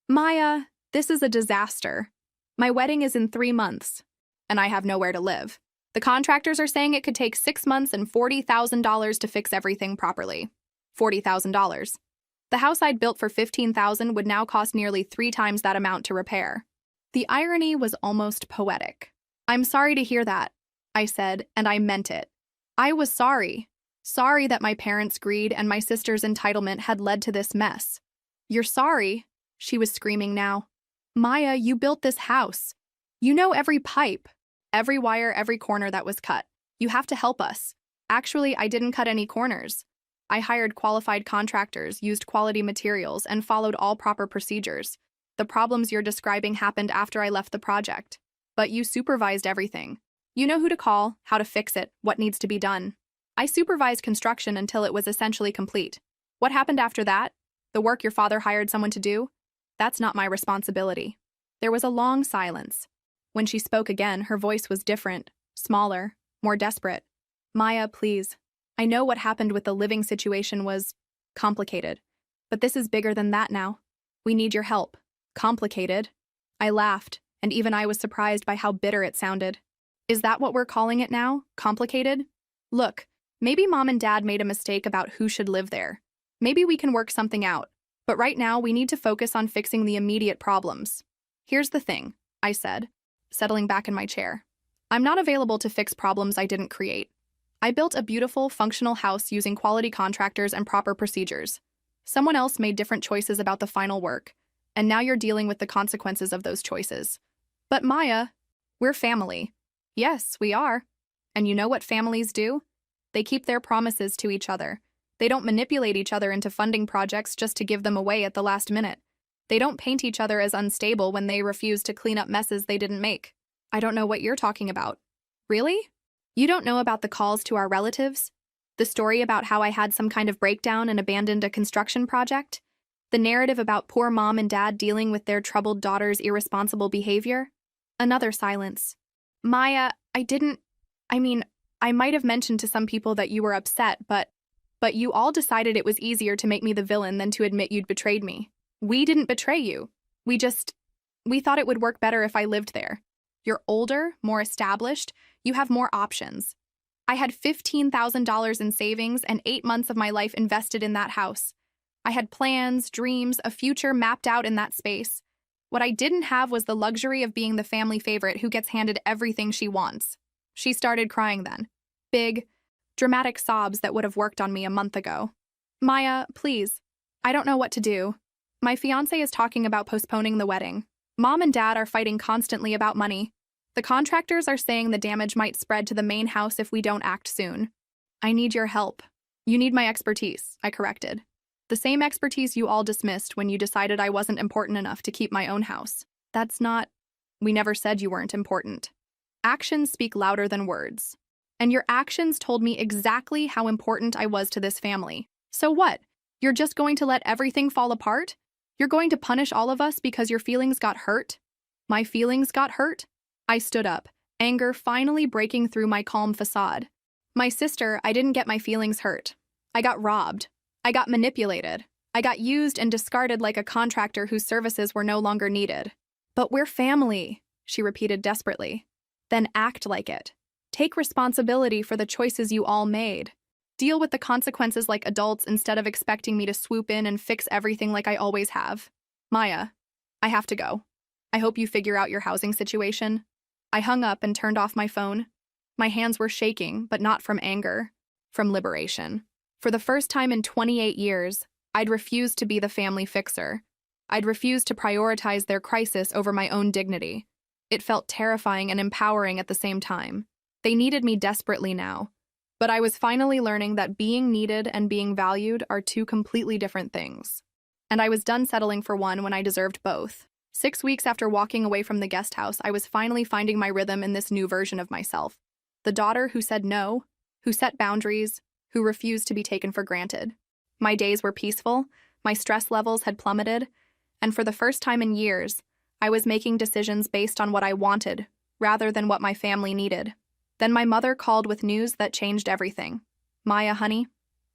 Maya, this is a disaster. My wedding is in 3 months, and I have nowhere to live. The contractors are saying it could take 6 months and $40,000 to fix everything properly. $40,000. The house I'd built for $15,000 would now cost nearly 3 times that amount to repair. The irony was almost poetic. I'm sorry to hear that, I said, and I meant it. I was sorry. Sorry that my parents' greed and my sister's entitlement had led to this mess. You're sorry? She was screaming now. Maya, you built this house. You know every pipe, every wire, every corner that was cut. You have to help us. Actually, I didn't cut any corners. I hired qualified contractors, used quality materials, and followed all proper procedures. The problems you're describing happened after I left the project. But you supervised everything. You know who to call, how to fix it, what needs to be done. I supervised construction until it was essentially complete. What happened after that? The work your father hired someone to do? That's not my responsibility. There was a long silence. When she spoke again, her voice was different, smaller, more desperate. Maya, please. I know what happened with the living situation was complicated, but this is bigger than that now. We need your help. Complicated? I laughed, and even I was surprised by how bitter it sounded. Is that what we're calling it now? Complicated? Look, maybe Mom and Dad made a mistake about who should live there. Maybe we can work something out. But right now, we need to focus on fixing the immediate problems. Here's the thing, I said, settling back in my chair. I'm not available to fix problems I didn't create. I built a beautiful, functional house using quality contractors and proper procedures. Someone else made different choices about the final work, and now you're dealing with the consequences of those choices. But Maya, we're family. Yes, we are. And you know what families do? They keep their promises to each other. They don't manipulate each other into funding projects just to give them away at the last minute. They don't paint each other as unstable when they refuse to clean up messes they didn't make. I don't know what you're talking about. Really? You don't know about the calls to our relatives? The story about how I had some kind of breakdown and abandoned a construction project? The narrative about poor Mom and Dad dealing with their troubled daughter's irresponsible behavior? Another silence. Maya, I might have mentioned to some people that you were upset, but you all decided it was easier to make me the villain than to admit you'd betrayed me. We didn't betray you. We thought it would work better if I lived there. You're older, more established, you have more options. I had $15,000 in savings and 8 months of my life invested in that house. I had plans, dreams, a future mapped out in that space. What I didn't have was the luxury of being the family favorite who gets handed everything she wants. She started crying then. Big, dramatic sobs that would have worked on me a month ago. Maya, please. I don't know what to do. My fiancé is talking about postponing the wedding. Mom and Dad are fighting constantly about money. The contractors are saying the damage might spread to the main house if we don't act soon. I need your help. You need my expertise, I corrected. The same expertise you all dismissed when you decided I wasn't important enough to keep my own house. That's not... We never said you weren't important. Actions speak louder than words. And your actions told me exactly how important I was to this family. So what? You're just going to let everything fall apart? You're going to punish all of us because your feelings got hurt? My feelings got hurt? I stood up, anger finally breaking through my calm facade. My sister, I didn't get my feelings hurt. I got robbed. I got manipulated. I got used and discarded like a contractor whose services were no longer needed. But we're family, she repeated desperately. Then act like it. Take responsibility for the choices you all made. Deal with the consequences like adults instead of expecting me to swoop in and fix everything like I always have. Maya, I have to go. I hope you figure out your housing situation. I hung up and turned off my phone. My hands were shaking, but not from anger, from liberation. For the first time in 28 years, I'd refused to be the family fixer. I'd refused to prioritize their crisis over my own dignity. It felt terrifying and empowering at the same time. They needed me desperately now. But I was finally learning that being needed and being valued are two completely different things. And I was done settling for one when I deserved both. 6 weeks after walking away from the guest house, I was finally finding my rhythm in this new version of myself. The daughter who said no, who set boundaries, who refused to be taken for granted. My days were peaceful, my stress levels had plummeted, and for the first time in years, I was making decisions based on what I wanted, rather than what my family needed. Then my mother called with news that changed everything. Maya, honey,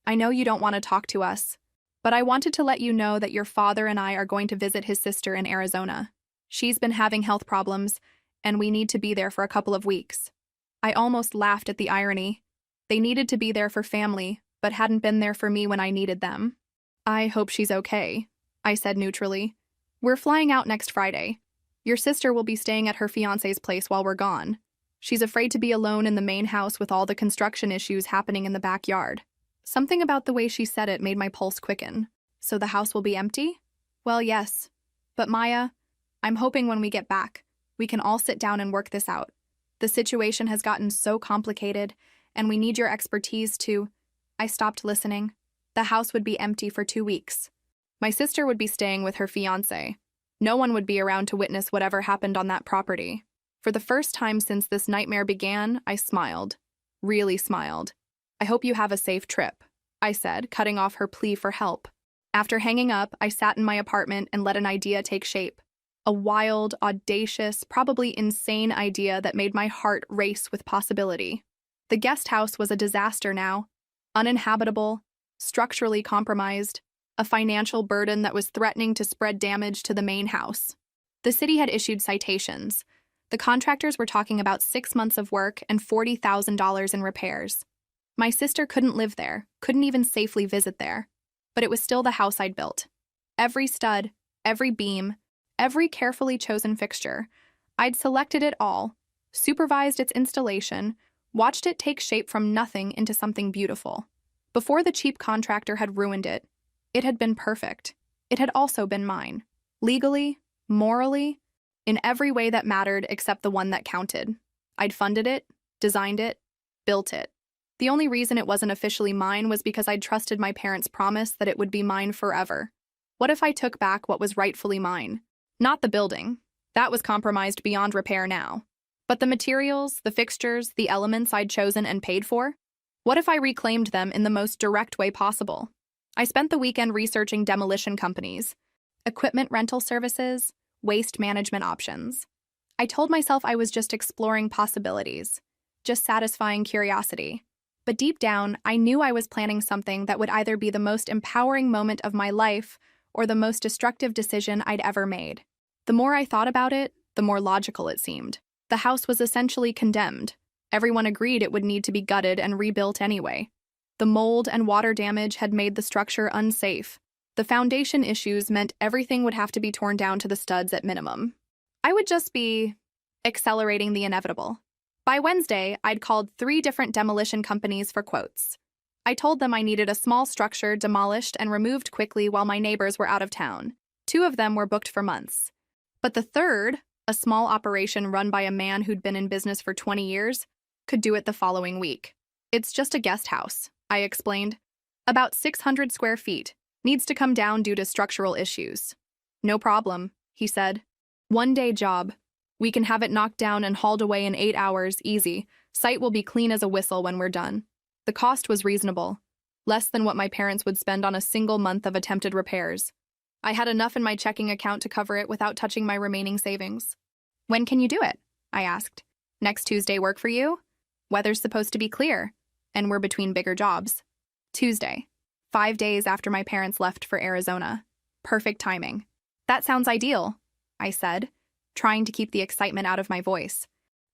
I know you don't want to talk to us, but I wanted to let you know that your father and I are going to visit his sister in Arizona. She's been having health problems, and we need to be there for a couple of weeks. I almost laughed at the irony. They needed to be there for family, but hadn't been there for me when I needed them. I hope she's okay, I said neutrally. We're flying out next Friday. Your sister will be staying at her fiancé's place while we're gone. She's afraid to be alone in the main house with all the construction issues happening in the backyard. Something about the way she said it made my pulse quicken. So the house will be empty? Well, yes. But Maya, I'm hoping when we get back, we can all sit down and work this out. The situation has gotten so complicated, and we need your expertise to... I stopped listening. The house would be empty for 2 weeks. My sister would be staying with her fiancé. No one would be around to witness whatever happened on that property. For the first time since this nightmare began, I smiled. Really smiled. I hope you have a safe trip, I said, cutting off her plea for help. After hanging up, I sat in my apartment and let an idea take shape. A wild, audacious, probably insane idea that made my heart race with possibility. The guest house was a disaster now. Uninhabitable, structurally compromised, a financial burden that was threatening to spread damage to the main house. The city had issued citations. The contractors were talking about 6 months of work and $40,000 in repairs. My sister couldn't live there, couldn't even safely visit there. But it was still the house I'd built. Every stud, every beam, every carefully chosen fixture. I'd selected it all, supervised its installation, watched it take shape from nothing into something beautiful. Before the cheap contractor had ruined it, it had been perfect. It had also been mine. Legally, morally, in every way that mattered except the one that counted. I'd funded it, designed it, built it. The only reason it wasn't officially mine was because I'd trusted my parents' promise that it would be mine forever. What if I took back what was rightfully mine? Not the building. That was compromised beyond repair now. But the materials, the fixtures, the elements I'd chosen and paid for? What if I reclaimed them in the most direct way possible? I spent the weekend researching demolition companies, equipment rental services, waste management options. I told myself I was just exploring possibilities, just satisfying curiosity. But deep down, I knew I was planning something that would either be the most empowering moment of my life or the most destructive decision I'd ever made. The more I thought about it, the more logical it seemed. The house was essentially condemned. Everyone agreed it would need to be gutted and rebuilt anyway. The mold and water damage had made the structure unsafe. The foundation issues meant everything would have to be torn down to the studs at minimum. I would just be accelerating the inevitable. By Wednesday, I'd called 3 different demolition companies for quotes. I told them I needed a small structure demolished and removed quickly while my neighbors were out of town. 2 of them were booked for months. But the third, a small operation run by a man who'd been in business for 20 years, could do it the following week. It's just a guest house, I explained. About 600 square feet. Needs to come down due to structural issues. No problem, he said. One-day job. We can have it knocked down and hauled away in 8 hours, easy. Site will be clean as a whistle when we're done. The cost was reasonable. Less than what my parents would spend on a single month of attempted repairs. I had enough in my checking account to cover it without touching my remaining savings. When can you do it? I asked. Next Tuesday work for you? Weather's supposed to be clear, and we're between bigger jobs. Tuesday. 5 days after my parents left for Arizona. Perfect timing. That sounds ideal, I said, trying to keep the excitement out of my voice.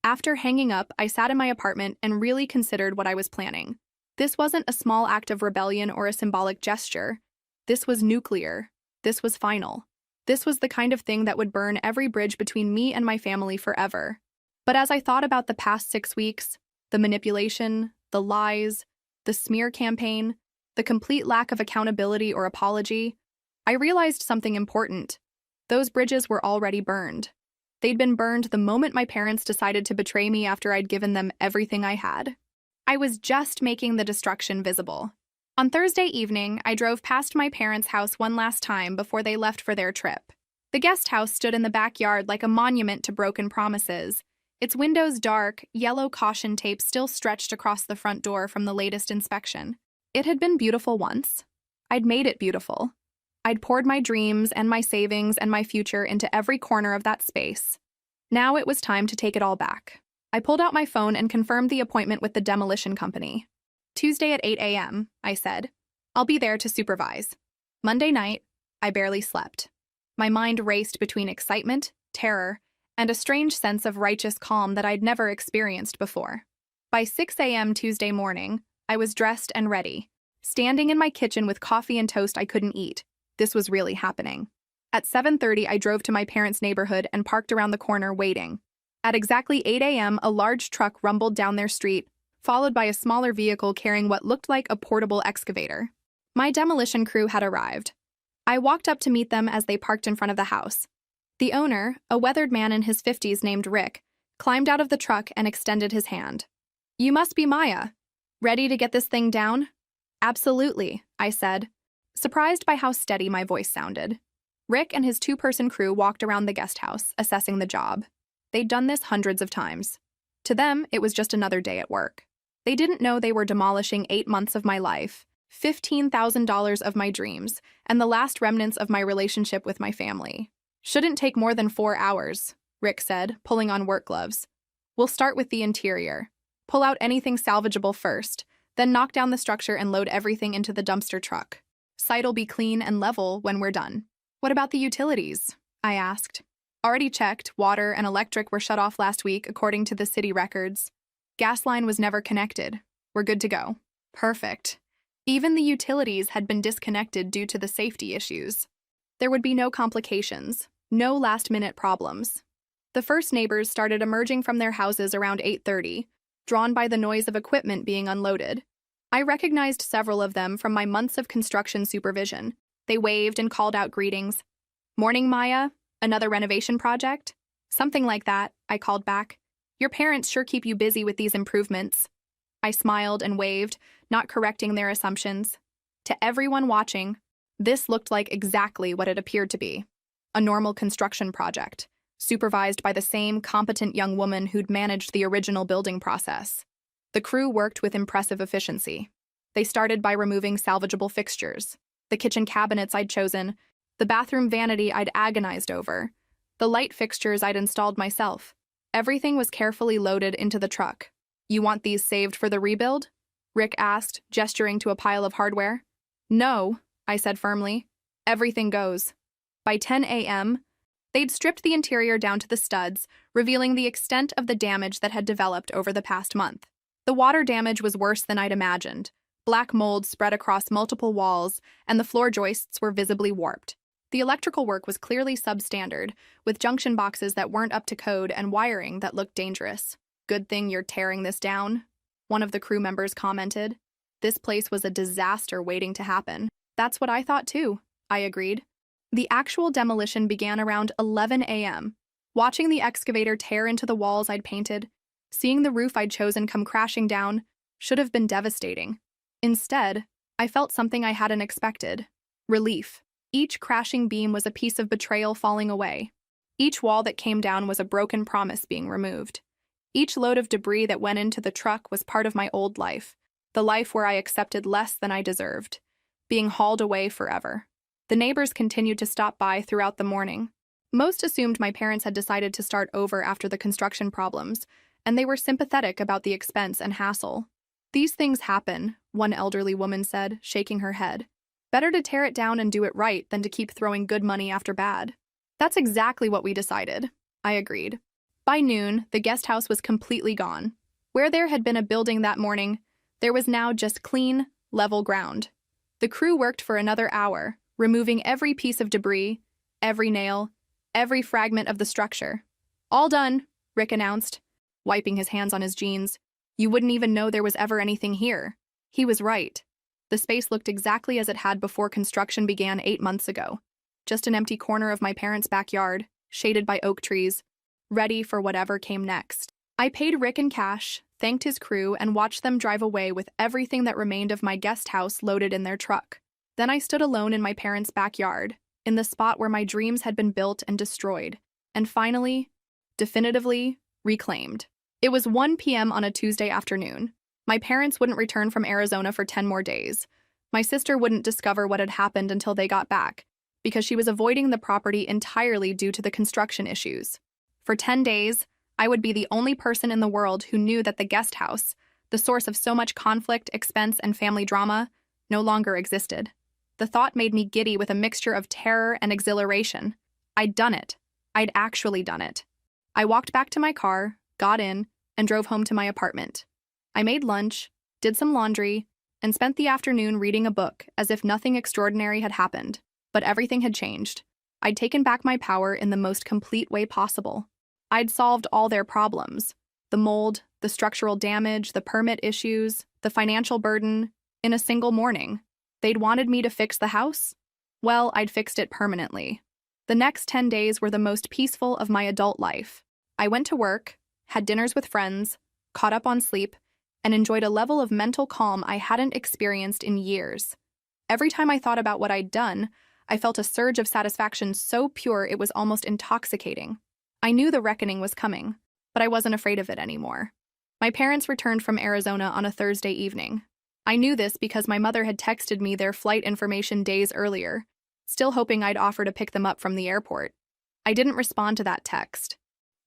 After hanging up, I sat in my apartment and really considered what I was planning. This wasn't a small act of rebellion or a symbolic gesture. This was nuclear. This was final. This was the kind of thing that would burn every bridge between me and my family forever. But as I thought about the past 6 weeks, the manipulation, the lies, the smear campaign, the complete lack of accountability or apology, I realized something important. Those bridges were already burned. They'd been burned the moment my parents decided to betray me after I'd given them everything I had. I was just making the destruction visible. On Thursday evening, I drove past my parents' house one last time before they left for their trip. The guest house stood in the backyard like a monument to broken promises. Its windows dark, yellow caution tape still stretched across the front door from the latest inspection. It had been beautiful once. I'd made it beautiful. I'd poured my dreams and my savings and my future into every corner of that space. Now it was time to take it all back. I pulled out my phone and confirmed the appointment with the demolition company. Tuesday at 8 a.m., I said. I'll be there to supervise. Monday night, I barely slept. My mind raced between excitement, terror, and a strange sense of righteous calm that I'd never experienced before. By 6 a.m. Tuesday morning, I was dressed and ready, standing in my kitchen with coffee and toast I couldn't eat. This was really happening. At 7:30, I drove to my parents' neighborhood and parked around the corner waiting. At exactly 8 a.m., a large truck rumbled down their street, followed by a smaller vehicle carrying what looked like a portable excavator. My demolition crew had arrived. I walked up to meet them as they parked in front of the house. The owner, a weathered man in his 50s named Rick, climbed out of the truck and extended his hand. You must be Maya. Ready to get this thing down? Absolutely, I said, surprised by how steady my voice sounded. Rick and his 2-person crew walked around the guest house, assessing the job. They'd done this hundreds of times. To them, it was just another day at work. They didn't know they were demolishing 8 months of my life, $15,000 of my dreams, and the last remnants of my relationship with my family. Shouldn't take more than 4 hours, Rick said, pulling on work gloves. We'll start with the interior. Pull out anything salvageable first, then knock down the structure and load everything into the dumpster truck. Site'll be clean and level when we're done. What about the utilities? I asked. Already checked, water and electric were shut off last week according to the city records. Gas line was never connected. We're good to go. Perfect. Even the utilities had been disconnected due to the safety issues. There would be no complications, no last-minute problems. The first neighbors started emerging from their houses around 8:30, drawn by the noise of equipment being unloaded. I recognized several of them from my months of construction supervision. They waved and called out greetings. Morning, Maya? Another renovation project? Something like that, I called back. Your parents sure keep you busy with these improvements. I smiled and waved, not correcting their assumptions. To everyone watching, this looked like exactly what it appeared to be. A normal construction project, supervised by the same competent young woman who'd managed the original building process. The crew worked with impressive efficiency. They started by removing salvageable fixtures, the kitchen cabinets I'd chosen, the bathroom vanity I'd agonized over, the light fixtures I'd installed myself. Everything was carefully loaded into the truck. You want these saved for the rebuild? Rick asked, gesturing to a pile of hardware. No, I said firmly. Everything goes. By 10 a.m., they'd stripped the interior down to the studs, revealing the extent of the damage that had developed over the past month. The water damage was worse than I'd imagined. Black mold spread across multiple walls, and the floor joists were visibly warped. The electrical work was clearly substandard, with junction boxes that weren't up to code and wiring that looked dangerous. Good thing you're tearing this down, one of the crew members commented. This place was a disaster waiting to happen. That's what I thought too, I agreed. The actual demolition began around 11 a.m. Watching the excavator tear into the walls I'd painted, seeing the roof I'd chosen come crashing down, should have been devastating. Instead, I felt something I hadn't expected. Relief. Each crashing beam was a piece of betrayal falling away. Each wall that came down was a broken promise being removed. Each load of debris that went into the truck was part of my old life, the life where I accepted less than I deserved, being hauled away forever. The neighbors continued to stop by throughout the morning. Most assumed my parents had decided to start over after the construction problems, and they were sympathetic about the expense and hassle. "These things happen," one elderly woman said, shaking her head. "Better to tear it down and do it right than to keep throwing good money after bad." "That's exactly what we decided," I agreed. By noon, the guest house was completely gone. Where there had been a building that morning, there was now just clean, level ground. The crew worked for another hour, removing every piece of debris, every nail, every fragment of the structure. "All done," Rick announced, wiping his hands on his jeans. "You wouldn't even know there was ever anything here." He was right. The space looked exactly as it had before construction began 8 months ago. Just an empty corner of my parents' backyard, shaded by oak trees, ready for whatever came next. I paid Rick in cash, thanked his crew, and watched them drive away with everything that remained of my guest house loaded in their truck. Then I stood alone in my parents' backyard, in the spot where my dreams had been built and destroyed, and finally, definitively, reclaimed. It was 1 p.m. on a Tuesday afternoon. My parents wouldn't return from Arizona for 10 more days. My sister wouldn't discover what had happened until they got back, because she was avoiding the property entirely due to the construction issues. For 10 days, I would be the only person in the world who knew that the guest house, the source of so much conflict, expense, and family drama, no longer existed. The thought made me giddy with a mixture of terror and exhilaration. I'd done it. I'd actually done it. I walked back to my car, got in, and drove home to my apartment. I made lunch, did some laundry, and spent the afternoon reading a book as if nothing extraordinary had happened. But everything had changed. I'd taken back my power in the most complete way possible. I'd solved all their problems. The mold, the structural damage, the permit issues, the financial burden, in a single morning. They'd wanted me to fix the house? Well, I'd fixed it permanently. The next 10 days were the most peaceful of my adult life. I went to work, had dinners with friends, caught up on sleep, and enjoyed a level of mental calm I hadn't experienced in years. Every time I thought about what I'd done, I felt a surge of satisfaction so pure it was almost intoxicating. I knew the reckoning was coming, but I wasn't afraid of it anymore. My parents returned from Arizona on a Thursday evening. I knew this because my mother had texted me their flight information days earlier, still hoping I'd offer to pick them up from the airport. I didn't respond to that text,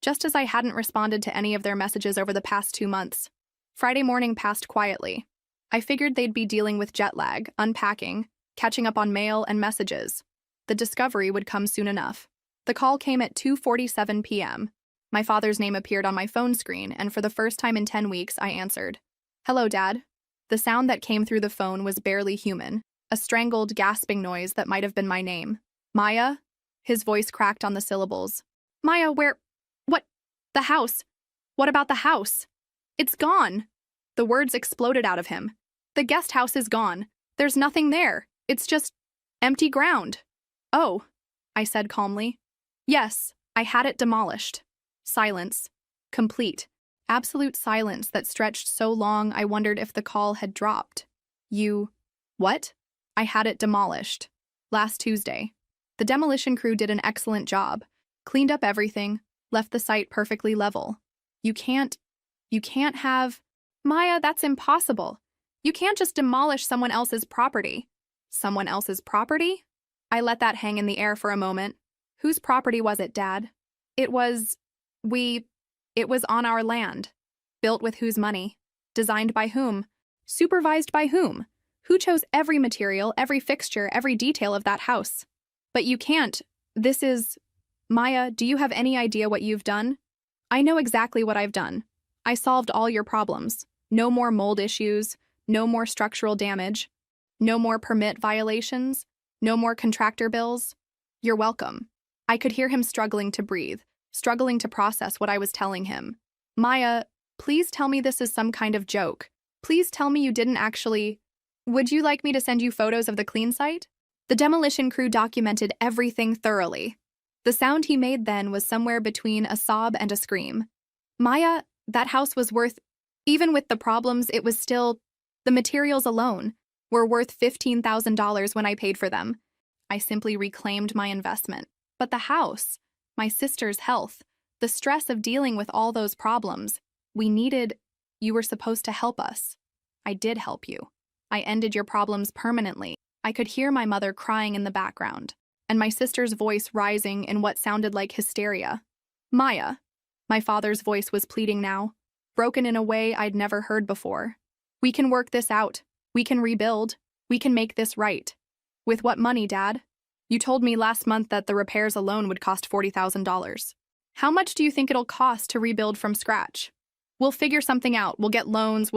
just as I hadn't responded to any of their messages over the past 2 months. Friday morning passed quietly. I figured they'd be dealing with jet lag, unpacking, catching up on mail and messages. The discovery would come soon enough. The call came at 2:47 p.m. My father's name appeared on my phone screen, and for the first time in 10 weeks, I answered. "Hello, Dad." The sound that came through the phone was barely human, a strangled, gasping noise that might have been my name. "Maya?" His voice cracked on the syllables. "Maya, where? What? The house? What about the house? It's gone." The words exploded out of him. "The guest house is gone. There's nothing there. It's just empty ground." "Oh," I said calmly. "Yes, I had it demolished." Silence. Complete. Absolute silence that stretched so long I wondered if the call had dropped. "You... what?" "I had it demolished. Last Tuesday. The demolition crew did an excellent job. Cleaned up everything, left the site perfectly level. You can't have... Maya, that's impossible. You can't just demolish someone else's property." "Someone else's property?" I let that hang in the air for a moment. "Whose property was it, Dad?" It was on our land. Built with whose money? Designed by whom? Supervised by whom? Who chose every material, every fixture, every detail of that house? But you can't. This is... Maya, do you have any idea what you've done? I know exactly what I've done. I solved all your problems. No more mold issues, no more structural damage, no more permit violations, no more contractor bills. You're welcome. I could hear him struggling to breathe, struggling to process what I was telling him. "Maya, please tell me this is some kind of joke. Please tell me you didn't actually... Would you like me to send you photos of the clean site?" The demolition crew documented everything thoroughly. The sound he made then was somewhere between a sob and a scream. "Maya, that house was worth... Even with the problems, it was still... The materials alone were worth $15,000 when I paid for them. I simply reclaimed my investment. But the house, my sister's health, the stress of dealing with all those problems, you were supposed to help us. I did help you. I ended your problems permanently. I could hear my mother crying in the background, and my sister's voice rising in what sounded like hysteria. Maya, my father's voice was pleading now, broken in a way I'd never heard before. We can work this out. We can rebuild. We can make this right. With what money, Dad? You told me last month that the repairs alone would cost $40,000. How much do you think it'll cost to rebuild from scratch? We'll figure something out. We'll get loans.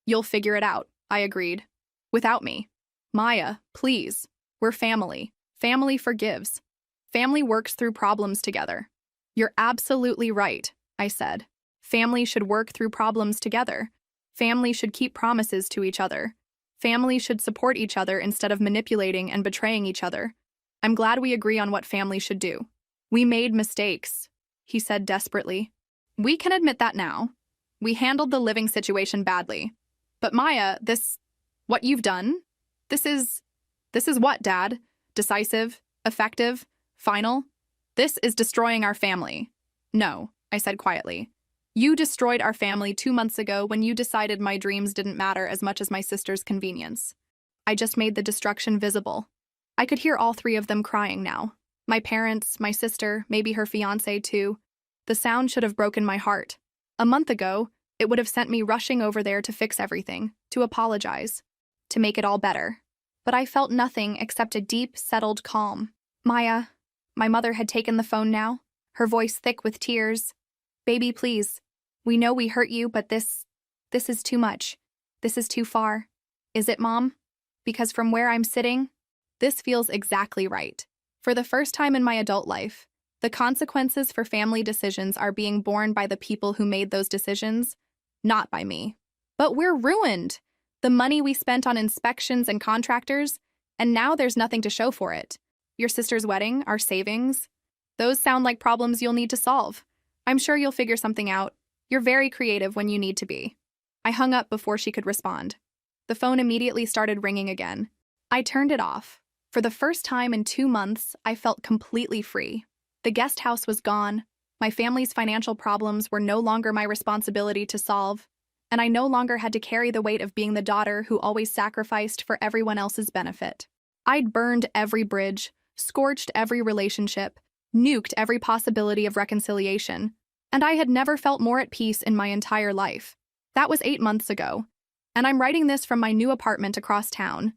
You'll figure it out, I agreed. Without me. Maya, please. We're family. Family forgives. Family works through problems together. You're absolutely right, I said. Family should work through problems together. Family should keep promises to each other. Family should support each other instead of manipulating and betraying each other. I'm glad we agree on what family should do. We made mistakes, he said desperately. We can admit that now. We handled the living situation badly. But Maya, what you've done? This is what, Dad? Decisive, effective, final? This is destroying our family. No, I said quietly. You destroyed our family 2 months ago when you decided my dreams didn't matter as much as my sister's convenience. I just made the destruction visible. I could hear all three of them crying now. My parents, my sister, maybe her fiancé too. The sound should have broken my heart. A month ago, it would have sent me rushing over there to fix everything, to apologize, to make it all better. But I felt nothing except a deep, settled calm. Maya, my mother had taken the phone now, her voice thick with tears. Baby, please. We know we hurt you, but this is too much. This is too far. Is it, Mom? Because from where I'm sitting, this feels exactly right. For the first time in my adult life, the consequences for family decisions are being borne by the people who made those decisions, not by me. But we're ruined. The money we spent on inspections and contractors, and now there's nothing to show for it. Your sister's wedding, our savings, those sound like problems you'll need to solve. I'm sure you'll figure something out. You're very creative when you need to be. I hung up before she could respond. The phone immediately started ringing again. I turned it off. For the first time in 2 months, I felt completely free. The guest house was gone. My family's financial problems were no longer my responsibility to solve, and I no longer had to carry the weight of being the daughter who always sacrificed for everyone else's benefit. I'd burned every bridge, scorched every relationship, nuked every possibility of reconciliation, and I had never felt more at peace in my entire life. That was 8 months ago, and I'm writing this from my new apartment across town.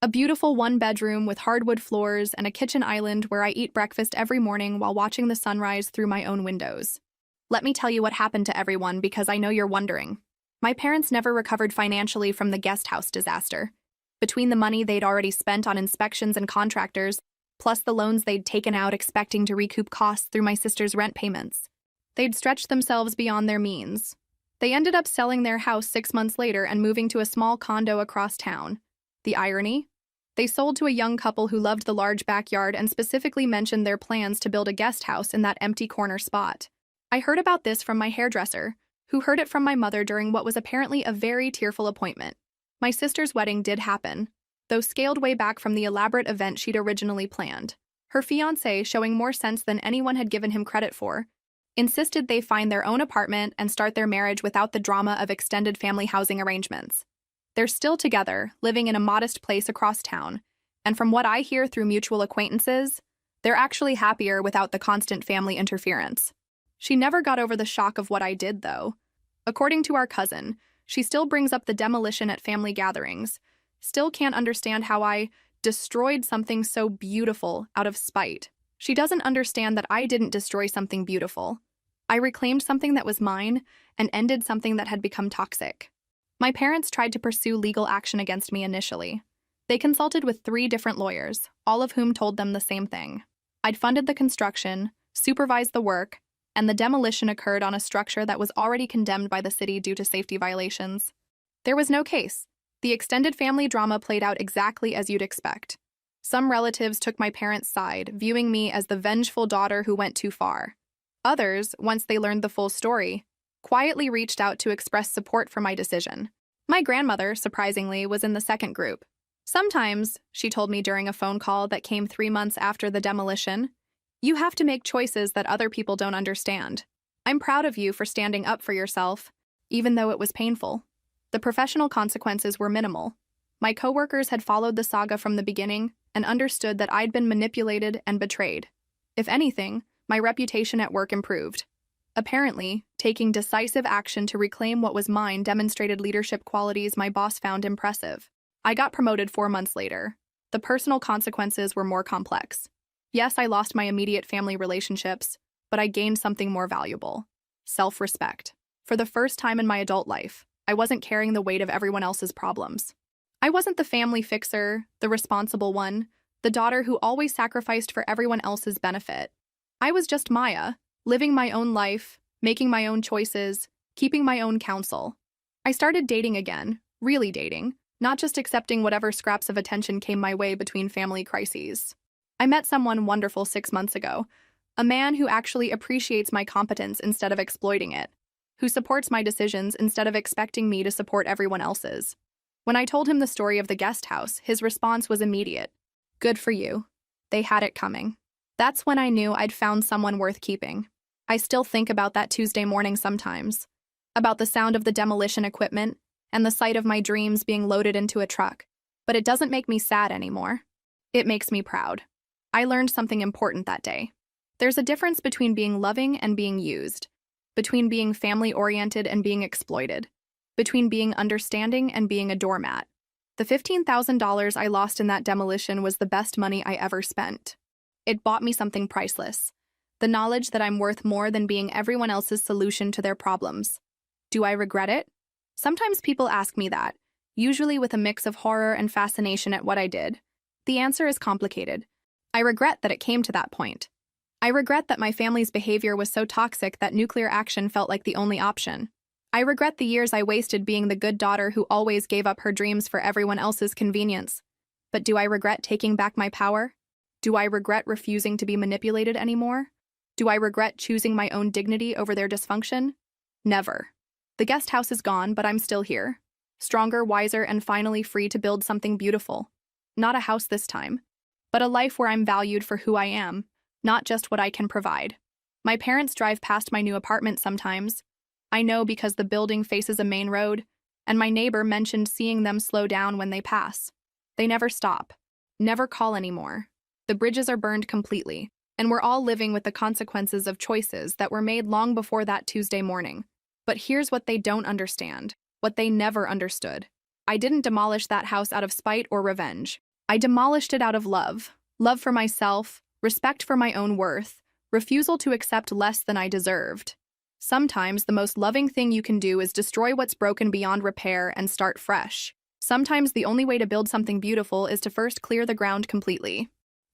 A beautiful 1-bedroom with hardwood floors and a kitchen island where I eat breakfast every morning while watching the sunrise through my own windows. Let me tell you what happened to everyone because I know you're wondering. My parents never recovered financially from the guest house disaster. Between the money they'd already spent on inspections and contractors, plus the loans they'd taken out expecting to recoup costs through my sister's rent payments, they'd stretched themselves beyond their means. They ended up selling their house 6 months later and moving to a small condo across town. The irony? They sold to a young couple who loved the large backyard and specifically mentioned their plans to build a guest house in that empty corner spot. I heard about this from my hairdresser, who heard it from my mother during what was apparently a very tearful appointment. My sister's wedding did happen, though scaled way back from the elaborate event she'd originally planned. Her fiancé, showing more sense than anyone had given him credit for, insisted they find their own apartment and start their marriage without the drama of extended family housing arrangements. They're still together, living in a modest place across town, and from what I hear through mutual acquaintances, they're actually happier without the constant family interference. She never got over the shock of what I did, though. According to our cousin, she still brings up the demolition at family gatherings, still can't understand how I destroyed something so beautiful out of spite. She doesn't understand that I didn't destroy something beautiful. I reclaimed something that was mine and ended something that had become toxic. My parents tried to pursue legal action against me initially. They consulted with 3 different lawyers, all of whom told them the same thing. I'd funded the construction, supervised the work, and the demolition occurred on a structure that was already condemned by the city due to safety violations. There was no case. The extended family drama played out exactly as you'd expect. Some relatives took my parents' side, viewing me as the vengeful daughter who went too far. Others, once they learned the full story, quietly reached out to express support for my decision. My grandmother, surprisingly, was in the second group. Sometimes, she told me during a phone call that came 3 months after the demolition, you have to make choices that other people don't understand. I'm proud of you for standing up for yourself, even though it was painful. The professional consequences were minimal. My coworkers had followed the saga from the beginning and understood that I'd been manipulated and betrayed. If anything, my reputation at work improved. Apparently, taking decisive action to reclaim what was mine demonstrated leadership qualities my boss found impressive. I got promoted 4 months later. The personal consequences were more complex. Yes, I lost my immediate family relationships, but I gained something more valuable: self-respect. For the first time in my adult life, I wasn't carrying the weight of everyone else's problems. I wasn't the family fixer, the responsible one, the daughter who always sacrificed for everyone else's benefit. I was just Maya, living my own life, making my own choices, keeping my own counsel. I started dating again, really dating, not just accepting whatever scraps of attention came my way between family crises. I met someone wonderful 6 months ago, a man who actually appreciates my competence instead of exploiting it, who supports my decisions instead of expecting me to support everyone else's. When I told him the story of the guest house, his response was immediate. Good for you. They had it coming. That's when I knew I'd found someone worth keeping. I still think about that Tuesday morning sometimes, about the sound of the demolition equipment and the sight of my dreams being loaded into a truck. But it doesn't make me sad anymore. It makes me proud. I learned something important that day. There's a difference between being loving and being used, between being family-oriented and being exploited, between being understanding and being a doormat. The $15,000 I lost in that demolition was the best money I ever spent. It bought me something priceless: the knowledge that I'm worth more than being everyone else's solution to their problems. Do I regret it? Sometimes people ask me that, usually with a mix of horror and fascination at what I did. The answer is complicated. I regret that it came to that point. I regret that my family's behavior was so toxic that nuclear action felt like the only option. I regret the years I wasted being the good daughter who always gave up her dreams for everyone else's convenience. But do I regret taking back my power? Do I regret refusing to be manipulated anymore? Do I regret choosing my own dignity over their dysfunction? Never. The guest house is gone, but I'm still here. Stronger, wiser, and finally free to build something beautiful. Not a house this time, but a life where I'm valued for who I am, not just what I can provide. My parents drive past my new apartment sometimes. I know because the building faces a main road, and my neighbor mentioned seeing them slow down when they pass. They never stop, never call anymore. The bridges are burned completely, and we're all living with the consequences of choices that were made long before that Tuesday morning. But here's what they don't understand, what they never understood. I didn't demolish that house out of spite or revenge. I demolished it out of love. Love for myself, respect for my own worth, refusal to accept less than I deserved. Sometimes the most loving thing you can do is destroy what's broken beyond repair and start fresh. Sometimes the only way to build something beautiful is to first clear the ground completely.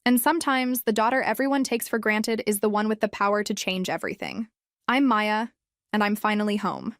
And sometimes the daughter everyone takes for granted is the one with the power to change everything. I'm Maya, and I'm finally home.